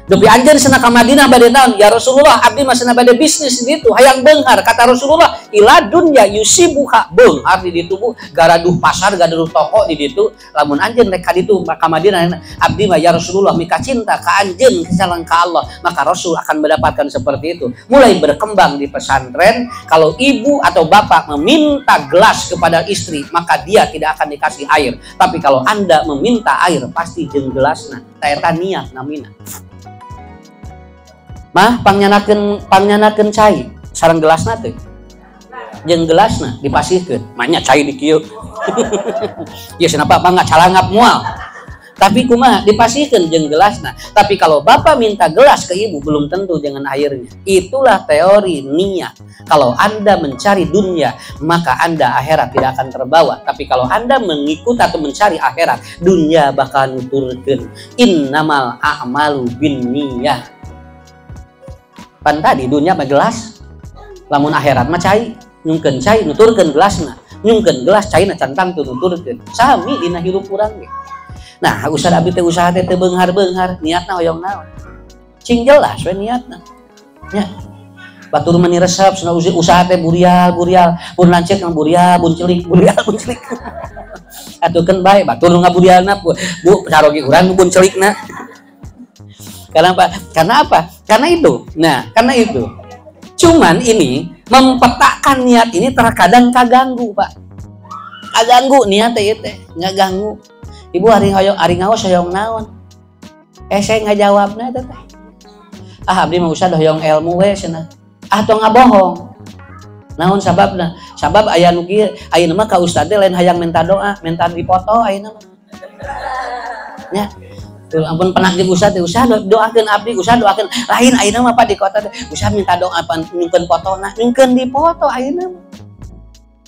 Dupi anjeun cenah ka Madinah bade naon? Ya Rasulullah, abdi mah cenah bade bisnis di ditu, hayang beunghar. Kata Rasulullah, ila dunya yusibuha, beunghar di ditu Bu, garaduh pasar, garaduh toko di ditu. Lamun anjeun rek ka ditu ka Madinah, abdi mah ya Rasulullah mika cinta ka anjeun kesalang ka Allah, maka Rasul akan mendapatkan seperti itu. Mulai berkembang di pesantren, kalau ibu atau bapak meminta gelas kepada istri, maka dia tidak akan dikasih air. Tapi kalau Anda meminta air, pasti jeung gelasna. Eta niat namina. Mah pangyanakeun cai sareng gelasna teh. Jeung gelasna dipasihkeun. Mahnya cai di kieu. Ya kenapa Bang calangap moal. Tapi kumaha dipasihkeun jeung gelasna. Tapi kalau Bapak minta gelas ke ibu belum tentu dengan airnya. Itulah teori niat. Kalau Anda mencari dunia, maka Anda akhirat tidak akan terbawa. Tapi kalau Anda mengikuti atau mencari akhirat, dunia bakal nuturkeun. Innamal a'malu binniyat. Pan tadi dunia mah gelas, lamun akhirat mah cai, nyungkeun cai nuturkeun gelasna, nyungkeun gelas caina cantang teu nuturkeun. Sami dina hirup urang ge. Nah, ustad abdi teh usaha teh beunghar-beunghar, niatna hoyong naon? Cing jelas we niatna. Nya. Batur mani resep cenah usaha teh burial, pun lancet nang burial, buncelik. Atukeun bae batur nu ngaburialna Bu, sarogi urang buncelikna. Kenapa? Karena apa? Karena itu. Nah, karena itu. Cuman ini mempetakan niat ini terkadang kaganggu, Pak. Kaganggu niat teh nggak ganggu. Ibu hari ngaos hoyong naon? Saya nggak jawabna teh. Abdi mah usah hoyong ilmu we cenah. Tong ngabohong. Naon sababna? Sabab aya nu kieu, ayeuna mah ka ustad lain hayang minta doa, minta dipoto ayeuna mah. Nya. Ampun pernah di usah doakeun abdi, usah doakeun lain ayeuna mah Pak di kota usah minta doa nyungkeun fotona, nyungkeun di foto ayeuna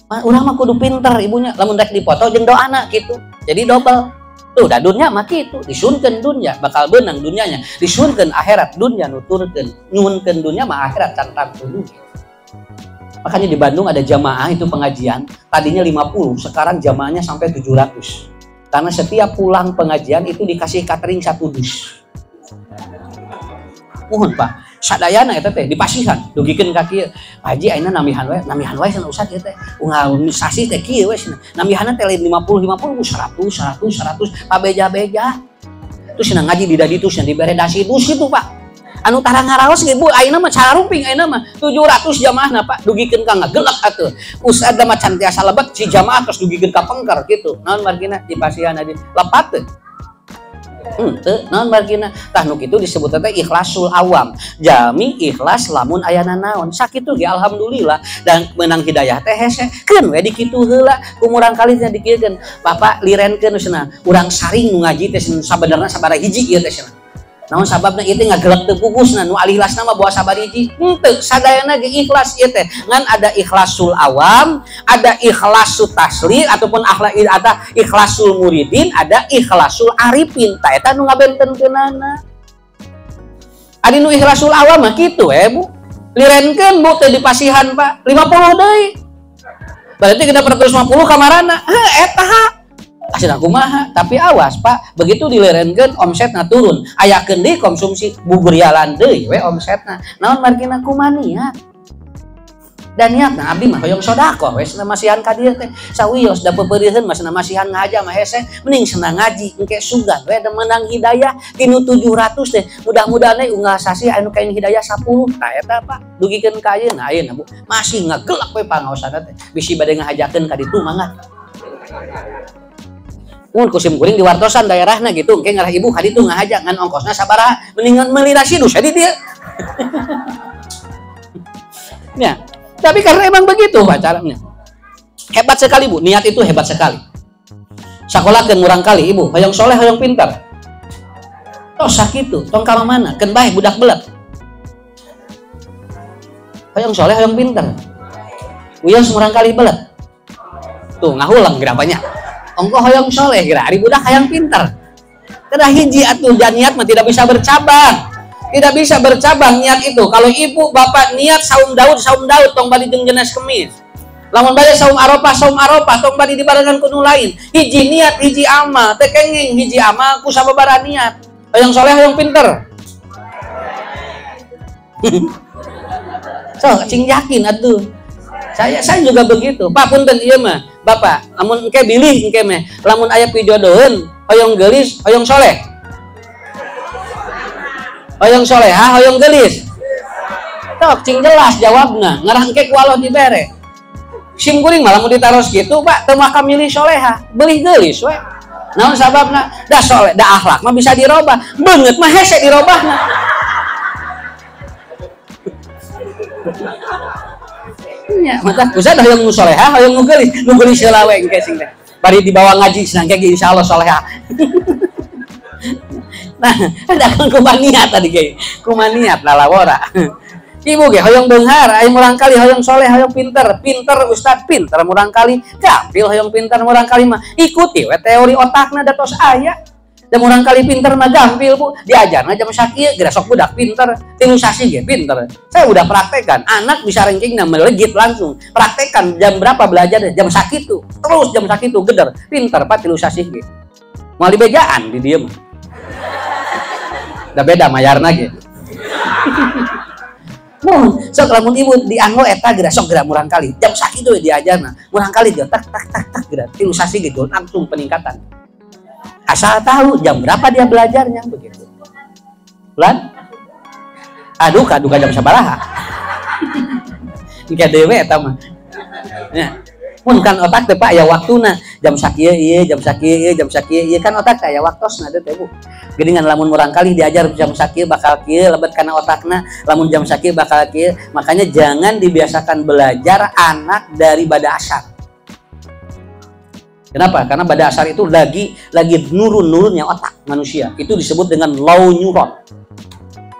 mah. Urang mah kudu pinter ibunya, lamun rek dipoto jeung doana kitu. Jadi double. Tuh da dunya mah kitu, disunkeun dunya bakal beunang dunyanya, disunkeun akhirat dunya nuturkeun, nyunkeun dunya mah akhirat cantang tuluy. Makanya di Bandung ada jamaah itu pengajian, tadinya 50, sekarang jamaahnya sampai 700. Karena setiap pulang pengajian itu dikasih catering 1 dus. Mohon Pak, sadayana eta teh dipasihan, dugikeun ka kieu. Haji ayeuna namihan wae sana usah kieu teh. Sasi teh kieu we cenah. Namihanna teh lain 50 100 pabeja-beja. Terus cenah ngaji di dadi tusnya dibere dasi dus itu Pak. Anu tara ngaraos ge Bu, ayeuna mah sarumping ayeuna mah 700 jamaahna Pak, dugikeun ka ngagelak atuh. Ustad mah can tiasa lebet si jamaah terus dugikeun ka pengker kitu. Naon margina dipasihan adi lepat teh. Henteu naon margina tah nu kitu disebut teh ikhlasul awam. Jami ikhlas lamun ayana naon. Sakitu ge alhamdulillah dan menang hidayah teh hese. Keun we di kitu heula kumurang kali nya dikieukeun. Bapak lirenkeun cenah. Urang saring nu ngaji teh sabenerna sabaraha hiji ieu teh cenah. Namun sababna ieu teh ngagelek teu pupusna nu alihlasna mah bawa sabar hiji. Henteu sadayana ge ikhlas ieu teh. Ngan ada ikhlasul awam, ada ikhlasul tasli ataupun ada ikhlasul muridin, ada ikhlasul arifin. Ta eta nu ngabentenkeunana. Adi nu ikhlasul awam mah kitu Bu. Lirenkeun Bu teh dipasihan Pak 50 deui. Berarti kita 150 kamarana. Eta asina kumaha, tapi awas Pak, begitu dilerenkeun omsetna turun, ayakeun deui konsumsi bubur yalan deui we omsetna. Naon margina kumaha niat? Dan niatna abdi mah hoyong sodaqoh we cenah masihan ka dieu teh. Sawios da peupeureuheun mah cenah masihan ngahaja mah hese, mending cenah ngaji engke sugan we da menang hidayah tinu 700 teh. Mudah-mudahan we unggal sasi anu kain hidayah 10. Tah eta Pak, dugikeun ka ayeuna Bu. Masih ngagelak we pangaosana teh. Bisi bade ngahajakeun ka ditu mangga. Mun kusim kuring di wartosan daerahna gitu, engke ngarah ibu ka ditu ngahaja ngan ongkosna sabaraha, mendingan meuli nasi dus di dieu. Ya, tapi karena emang begitu Pak caranya. Hebat sekali Bu, niat itu hebat sekali. Sakolahkeun murang kali ibu, hoyong soleh hoyong pintar. Tos sakitu, tong ka mana? Keun bae budak belet. Hoyong soleh hoyong pintar. Uyang murang kali belet. Tuh ngahulang gerapanya. Ongko hoyong soleh kira ari budak hayang pintar. Kada hiji atuh dan niat mah tidak bisa bercabang. Tidak bisa bercabang niat itu. Kalau ibu bapak niat saum Daud tong bali jeung jenis kemis. Lamun bade saum Arafah tong bali dibarengan ku nu lain. Hiji niat hiji amal, teu kenging hiji amal ku sababaraha niat. Hoyong soleh hoyong pintar. So, cing yakin atuh. Saya juga begitu. Pak punten ieu mah. Bapak, amun engke bilih engke meh, lamun aya pijodoheun, hoyong geulis, hoyong soleh. Hoyong soleha, hoyong geulis. Tok cing jelas jawabna, ngarah engke ku Allah dibere. Sim kuring mah lamun ditaros kitu, Pak, teu maka milih soleha, beulih geulis we. Naon sababna? Da soleh, da akhlak mah bisa dirobah, beungeut mah hese dirobahna. Ya, mata usah dah yang soleha, yang nugelis heula we engke sing teh. Bari dibawa ngaji cenah ge insyaallah soleha. Nah, ada kan kumaniat tadi ge. Kumaniat lalawora. Ibu ge hoyong beunghar, aya murang kali hoyong soleh, hoyong pinter ustad pinter murang kali, gampil hoyong pinter murang kali mah ikuti we teori otakna da tos aya. Da murang kali pinter mah gampil Bu, diajarna jam sakieu geura sok budak pinter, tilu sasi ge pinter. Saya udah praktekkan, anak bisa rankingna melegit langsung. Praktekkan jam berapa belajar jam sakitu, terus jam sakitu geder, pinter Pak tilu sasi ge. Moal dibejaan di dieu mah. Da beda mayarna ge. Mun sok lamun ibu dianggo eta geura sok geura murang kali, jam sakitu diajarna. Murang kali ge tak geura tilu sasi ge langsung peningkatan. Asal tahu jam berapa dia belajarnya begitu. Lan? Aduh jam sabaraha. Engke dewe eta mah. Ya. Mun kan otak teh Pak aya waktuna. Jam sakieu ieu, jam kan otak teh aya waktosna teh Bu. Geuningan lamun urang kali diajar jam sakieu bakal kieu lebet kana otakna, lamun jam sakieu bakal kieu. Makanya jangan dibiasakan belajar anak dari bada asar. Kenapa? Karena pada asar itu lagi nurun-nurunnya otak manusia. Itu disebut dengan low neuron.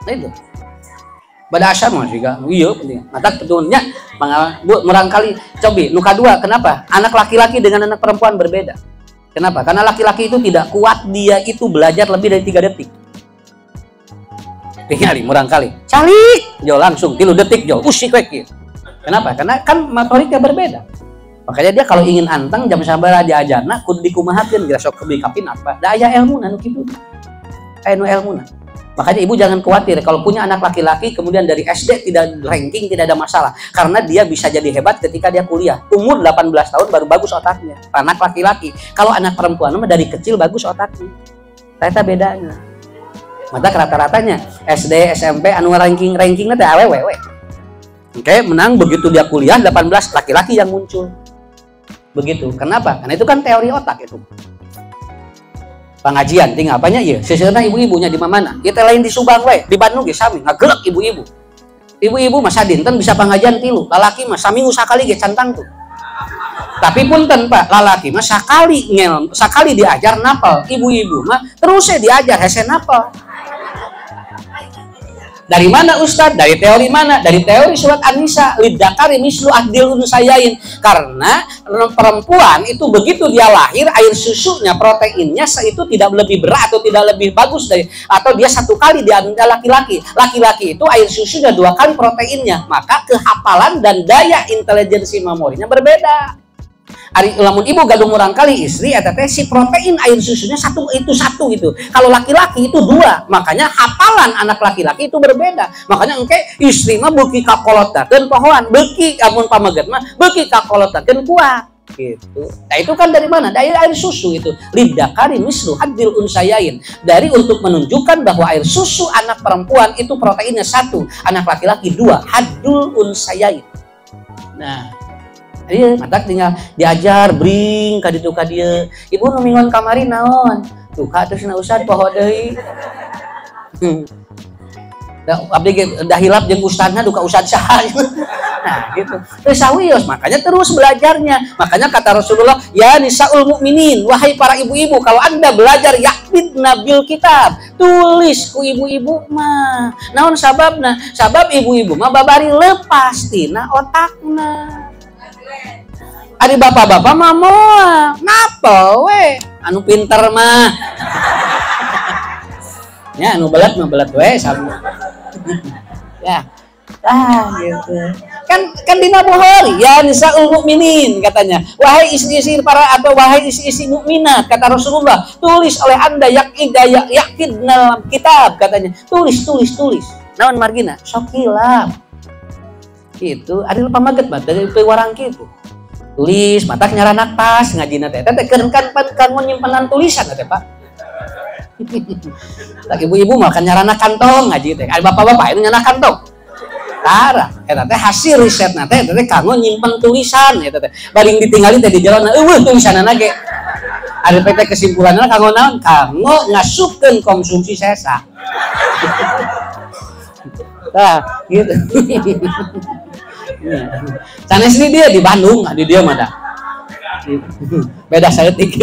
Nah itu. Pada asar mah juga iya penting. Mata betulnya merangkali cobi. Nu kadua kenapa? Anak laki-laki dengan anak perempuan berbeda. Kenapa? Karena laki-laki itu tidak kuat dia itu belajar lebih dari 3 detik. Tingali murangkali. Calik, jo langsung 3 detik jo. Usik we kieu. Kenapa? Karena kan motoriknya berbeda. Makanya dia kalau ingin anteng jam sabaraha diajarna kudu dikumahakeun geus sok kebi kapin apa. Da aya elmuna nu kitu. Anu elmuna. Makanya ibu jangan khawatir kalau punya anak laki-laki kemudian dari SD tidak ranking, tidak ada masalah. Karena dia bisa jadi hebat ketika dia kuliah. Umur 18 tahun baru bagus otaknya. Anak laki-laki. Kalau anak perempuan mah dari kecil bagus otaknya. Ternyata bedanya. Maka rata-ratanya SD, SMP anu rankingnya teh awewe. Oke, menang begitu dia kuliah 18 laki-laki yang muncul. Begitu. Kenapa? Karena itu kan teori otak itu. Pengajian tinggal apanya ya seseuna ibu-ibunya di mana kita lain di Subang we di Bandung ge sami ngagelek ibu-ibu masa dinten bisa pengajian 3 lalaki mah saminggu sakali ge cantang tuh tapi punten Pak lalaki mah sakali diajar napal ibu-ibu mah terus diajar hese napal. Dari mana Ustadz? Dari teori mana? Dari teori surat An-Nisa lidzakari mislu hadil unsayain. Karena perempuan itu begitu dia lahir air susunya proteinnya itu tidak lebih berat atau tidak lebih bagus dari atau dia 1 kali diambil laki-laki. Laki-laki itu air susunya 2 kali proteinnya. Maka kehafalan dan daya intelijensi memorinya berbeda. Ari lamun ibu gadung murang kali istri eta teh si protein air susunya satu itu. Kalau laki-laki itu 2. Makanya hafalan anak laki-laki itu berbeda. Makanya engke istri mah beuki kakolotakeun pohoan, beuki amun pameget mah beuki kakolotakeun kuat gitu. Nah itu kan dari mana? Dari air susu itu. Lidzakari mislu hadil unsayain. Dari untuk menunjukkan bahwa air susu anak perempuan itu proteinnya 1, anak laki-laki 2, hadul unsayain. Nah, iya, mata tinggal diajar bring ka ditu ka dieu. Ibu nu mingon kamari naon? Duka terus na ustad poho deui. Abdi dah hilap jeung ustadna duka ustad saha. Nah, gitu. Terus sawios, makanya terus belajarnya. Makanya kata Rasulullah, ya nisaul mukminin, wahai para ibu-ibu, kalau Anda belajar yakbidna bil kitab, tulis ku ibu-ibu mah. Naon sababna? Sabab ibu-ibu mah babari lepas tina otakna. Ari bapak-bapak mah moal ngapel we anu pinter mah ya anu belat we sama ya gitu kan dina Bukhari ya nisaul mukminin katanya wahai istri-istri para atau wahai istri-istri mukminat kata Rasulullah tulis oleh Anda yakin dalam kitab katanya tulis naon margina sokilap gitu ari pamaget mah dari warang kitu tulis mata nyaranak tas ngajina teh kan nyimpenan tulisan teh Pak. Tak ibu-ibu mah kan nyarana kantong ngaji teh. Ari bapak-bapak itu nyarana kantong. Tara eta teh hasil risetna teh kanggo nyimpen tulisan eta teh. Baring ditinggali teh di jalan eueuh tulisanana ge. Ari teh kesimpulanna kanggo naon? Kanggo ngasupkeun konsumsi sesa. Nah, gitu. Sanes ini dia di Bandung, di dia mah dah. Beda saeutik.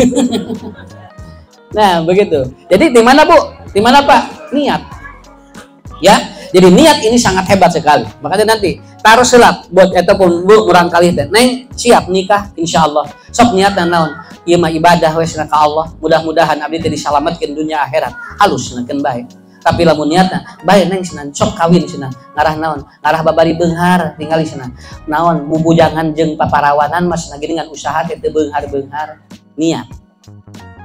Nah, begitu. Jadi di mana, Bu? Di mana, Pak? Niat. Ya. Jadi niat ini sangat hebat sekali. Makanya nanti taruh selap buat ataupun Bu urang kali teh. Neng siap nikah insyaallah. Sok niat naon? Ieu mah ibadah we ka Allah. Mudah-mudahan abdi teh disalametkeun dunia akhirat. Halus nakeun bae. Tapi lamun niatna bae neng cenah sok kawin cenah ngarah naon ngarah babari beunghar tinggali cenah naon bubujangan jeung paparawanan mas gini dengan usaha teh beunghar niat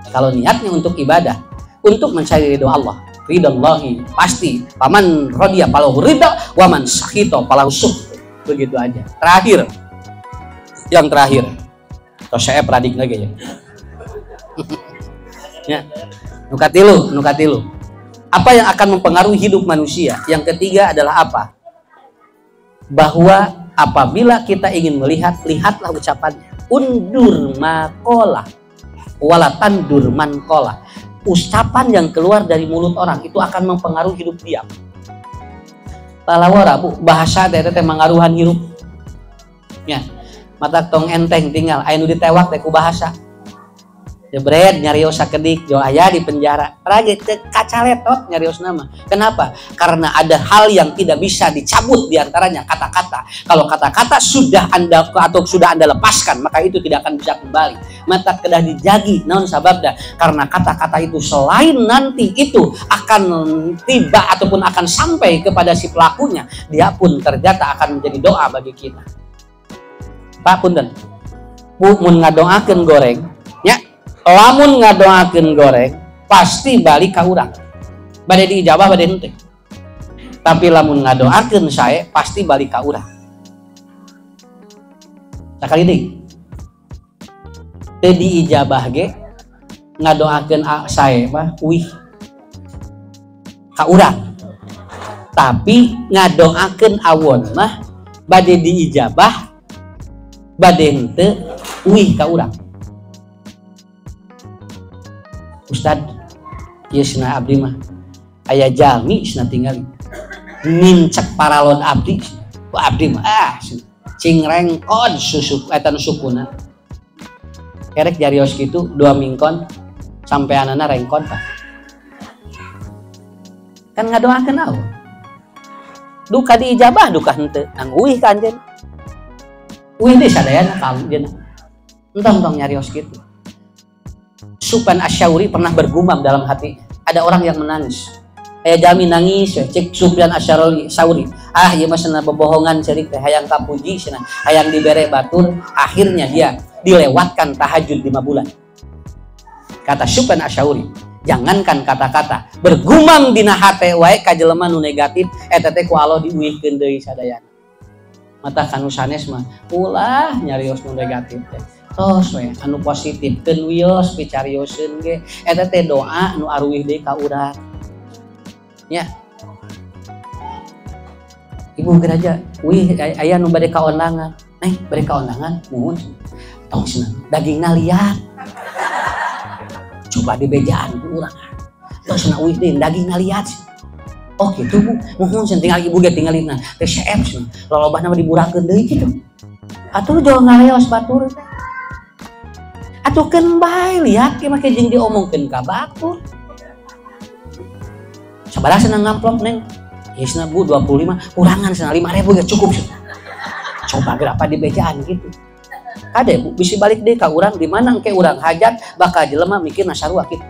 kalau niatnya untuk ibadah untuk mencari ridho Allah ridallahi pasti paman rodiya palahu ridha wa man sakhita palahu sukh begitu aja yang terakhir tos saya pradik lagi ya ya nukatilu apa yang akan mempengaruhi hidup manusia? Yang ketiga adalah apa? Bahwa apabila kita ingin melihat, lihatlah ucapannya. Undur makola, walatandur mankola. Ucapan yang keluar dari mulut orang itu akan mempengaruhi hidup dia. Palawara Bu, bahasa teh mengaruhan hidup. Ya, mata tong enteng tinggal, anu ditewak teh ku bahasa. Jebret nyarios sakedik jo aya di penjara. Rage kacaletot nyarios nama. Kenapa? Karena ada hal yang tidak bisa dicabut diantaranya kata-kata. Kalau kata-kata sudah Anda lepaskan, maka itu tidak akan bisa kembali. Mata kedah dijagi naon sababna? Karena kata-kata itu selain nanti itu akan tiba ataupun akan sampai kepada si pelakunya, dia pun ternyata akan menjadi doa bagi kita. Pak punten. Bu mun ngadoakeun goreng nya, lamun ngadoakeun goreng pasti balik ka urang bade diijabah bade henteu. Tapi lamun ngadoakeun sae pasti balik ka urang. Sakali deui teu diijabah ge ngadoakeun sae mah uih ka urang. Tapi ngadoakeun awon mah bade diijabah bade henteu uih ka urang. Ustad ieu cenah abdi mah aya jalmi cenah tingali nincek paralon abdi. Abdi mah cing rengkon susu eta nu sukuna. Erek jarios kitu 2 mingkon sampai anana rengkon Pak. Kan ngadoakeun awon. Duka diijabah duka henteu. Nang uih ka anjeun. Uih teh sadayana ka anjeun. Entong nyarios kitu. Sufyan Asy-Syauri pernah bergumam dalam hati, ada orang yang menangis. Jami nangis, cek Sufyan Asy-Syauri. Ieu mah cenah bebohongan cerik teh hayang kapuji cenah, hayang dibere batur. Akhirnya dia dilewatkan tahajud 5 bulan. Kata Sufyan Asy-Syauri, jangankan kata-kata, bergumam dina hate wae ka jelema nu negatif eta teh ku Allah diuihkeun deui sadayana. Mata kanu sanes mah ulah nyarios nu negatif teh. Tos we anu positif keun wios picarioseun ge eta teh doa nu aruwih deui ka urang. Nya. Ibu gereja, wih aya nu bade ka ondangan. Bade ka ondangan muhun. Tong cenah dagingna liat. Coba dibejaan ku urang. Tong cenah wih deui dagingna liat. Oh kitu Bu, muhun cenah tinggal ibu ge tinggalina. Teh CF cenah. Lolobana mah diburakeun deui kitu. Atuh jol ngareos batur teh. Atukeun bae liat ge make jeung diomongkeun ka batur. Sabaraha cenah ngamplop neng? Ieu Bu 25, kurangan cenah 5.000 ge cukup. Coba gerapa dibejaan gitu. Kade Bu bisi balik deui ka urang di mana engke urang hajat bakal jelema mikirna sarua kitu.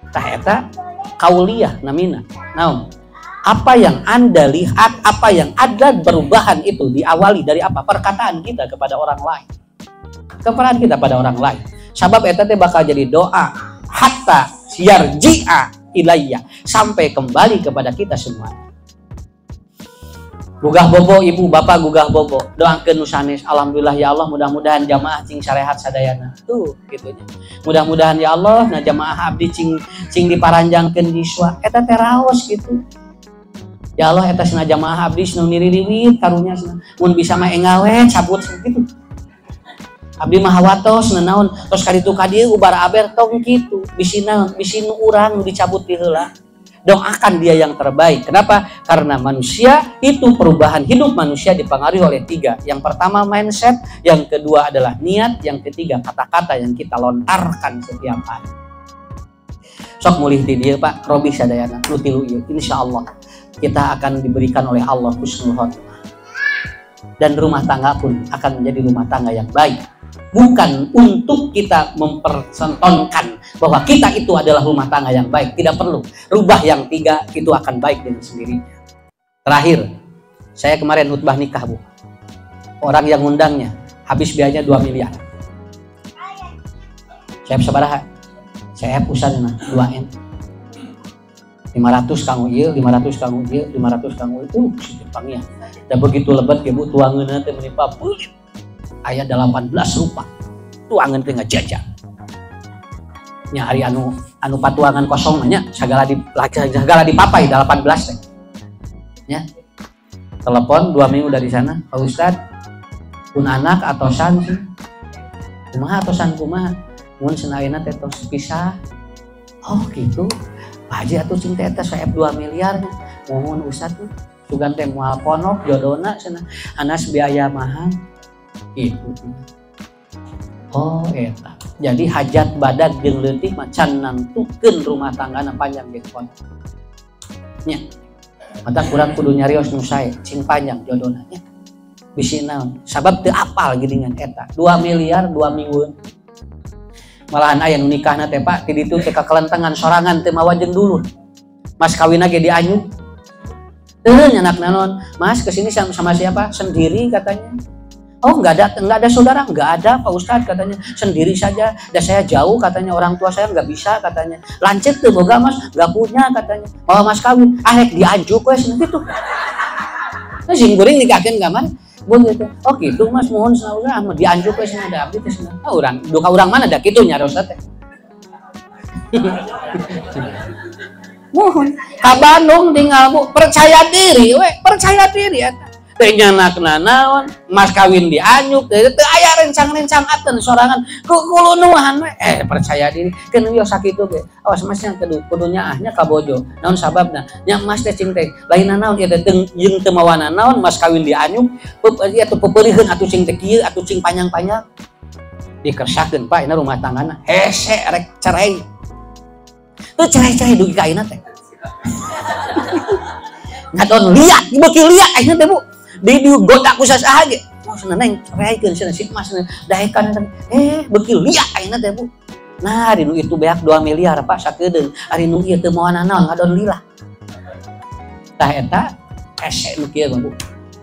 Tah eta kauliyah namina. Naon? Apa yang Anda lihat, apa yang ada perubahan itu diawali dari apa? Perkataan kita kepada orang lain. Kepercayaan kita pada orang lain. Sabab eta teh bakal jadi doa hatta yarji'a ilayya, sampai kembali kepada kita semua. Gugah bobo ibu bapak gugah bobo doakeun nu sanes. Alhamdulillah ya Allah, mudah-mudahan jamaah cing sarehat sadayana tuh gitunya. Mudah-mudahan ya Allah na jamaah abdi cing diparanjangkeun jiswa eta teh raos gitu. Ya Allah eta cenah jamaah abdi cenah niririwit karunya cenah mun bisa mah engawe cabut gitu. Abdi mah hawatos naon tos kaditu ka dieu ubar aber tong kitu bisi naon bisi nu urang nu dicabut ti heula. Doakan dia yang terbaik. Kenapa? Karena manusia itu perubahan hidup manusia dipengaruhi oleh 3. Yang pertama mindset, yang kedua adalah niat, yang ketiga kata-kata yang kita lontarkan setiap hari. Sok mulih di dia Pak Robi sadayana nu tilu ieu insyaallah kita akan diberikan oleh Allah husnul khotimah. Dan rumah tangga pun akan menjadi rumah tangga yang baik. Bukan untuk kita mempertontonkan bahwa kita itu adalah rumah tangga yang baik. Tidak perlu. Rubah yang 3 itu akan baik dengan sendirinya. Terakhir, saya kemarin khutbah nikah Bu. Orang yang ngundangnya habis biayanya 2 miliar. Saya sabaraha? Saya usahanya 2M. 500 kanggo ieu, 500 kanggo ieu, 500 kanggo itu Jepangnya. Dan begitu lebat ya Bu, tuangeunna teh menimpa peulit. Aya 18 rupa. Tuangan teh ngajajan. Nya hari anu patuangan kosong nya sagala dipapai 18 teh. Nya. Telepon 2 minggu dari sana, Pak Ustad, pun anak atosan sih. Kumaha atosan kumaha? Mun cenah ayeuna teh tos pisah. Oh gitu. Pak Haji atuh cing teh eta saep 2 miliar. Mohon Ustad tuh sugan teh moal ponok jodona cenah. Anas biaya mahal. Itu. Oh eta. Jadi hajat badan jeung leutik macan nantukeun rumah tanggana panjang jeung ponok. Nya. Mata kurang kudu nyarios nu sae cing panjang jodona nya. Bisi naon? Sabab teu apal geuningan eta. 2 miliar 2 minggu. Malahan aya nu nikahna teh Pak ti ditu teh kakelentengan sorangan teu mawa jeung dulur. Mas kawinna ge dianyuk. Teu nyanak naon? Mas kesini sama siapa? Sendiri katanya. Oh nggak ada saudara, nggak ada Pak Ustadz katanya, sendiri saja, dan saya jauh katanya, orang tua saya nggak bisa katanya, lancet tuh boga mas, nggak punya katanya, mau mas kawin, arek diajuk wes gitu. Nah sing kuring nikahin kamar, begitu. Oh gitu mas, mohon saudara, diajuk wes ada abdi tes. Oh orang, duka orang mana dah gitu nyari Ustadz. Mohon, ka Bandung tinggal bu, percaya diri, percaya diri ya. Tehnya anak naon, mas kawin dianyuk, teh aya rencang-rencang aten sorangan, kulo nuhan percaya diri, kan yo sakitu ge. Awas masnya kudu nyaahnya ka bojo. Naon sababna? Nya mas teh cing teh, lain naon ieu teh jeung teu mawana naon mas kawin dianyuk, atuh pepeureuheun atuh cing teh kieu, atuh cing panjang-panjang. Dikersakeun Pak, ini rumah tanggana. Hese rek cerai. Tuh cerai-cerai dugi ka ayeuna teh. Ngadon liat, beuki liat ayeuna teh Bu. Di goda ku sasaha ge. Oh seneng cereikeun cenah si Mas daekan beuki liat ayeuna teh Bu. Nah di nu itu beak 2 miliar Pak sakedeung. Ari nu ieu teu moal naon ngadon lila. Tah eta hese nu kieu Bu.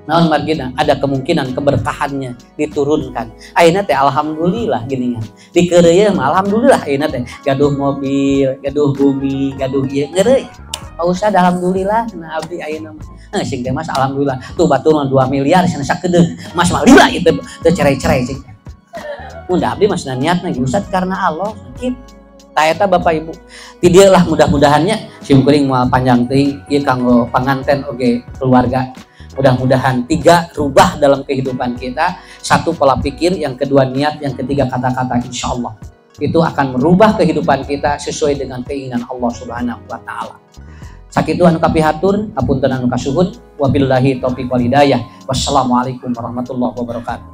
Naon margina ada kemungkinan keberkahannya diturunkan. Ayeuna teh alhamdulillah geuningan. Di keureuy mah alhamdulillah ayeuna teh gaduh mobil, gaduh bumi, gaduh ieu ngeureui. Pak Ustad alhamdulillah nah abdi ayeuna mah. Sing teh Mas alhamdulillah tuh batur 2 miliar cenah sakedeung. Mas mah lila ieu teh cerai-cerai sing. Mun abdi Mas niatna Ustad karena Allah kitu. Tah eta Bapak Ibu. Ti dieu lah mudah-mudahannya sim kuring moal panjang teuing ieu kanggo panganten oge keluarga. Mudah-mudahan 3 rubah dalam kehidupan kita. 1 pola pikir, yang kedua niat, yang ketiga kata-kata, insya Allah itu akan merubah kehidupan kita sesuai dengan keinginan Allah Subhanahu wa Ta'ala. Sakitu anu kapihatur, hapunten anu kasuhun, wabillahi taufiq wal hidayah. Wassalamualaikum warahmatullahi wabarakatuh.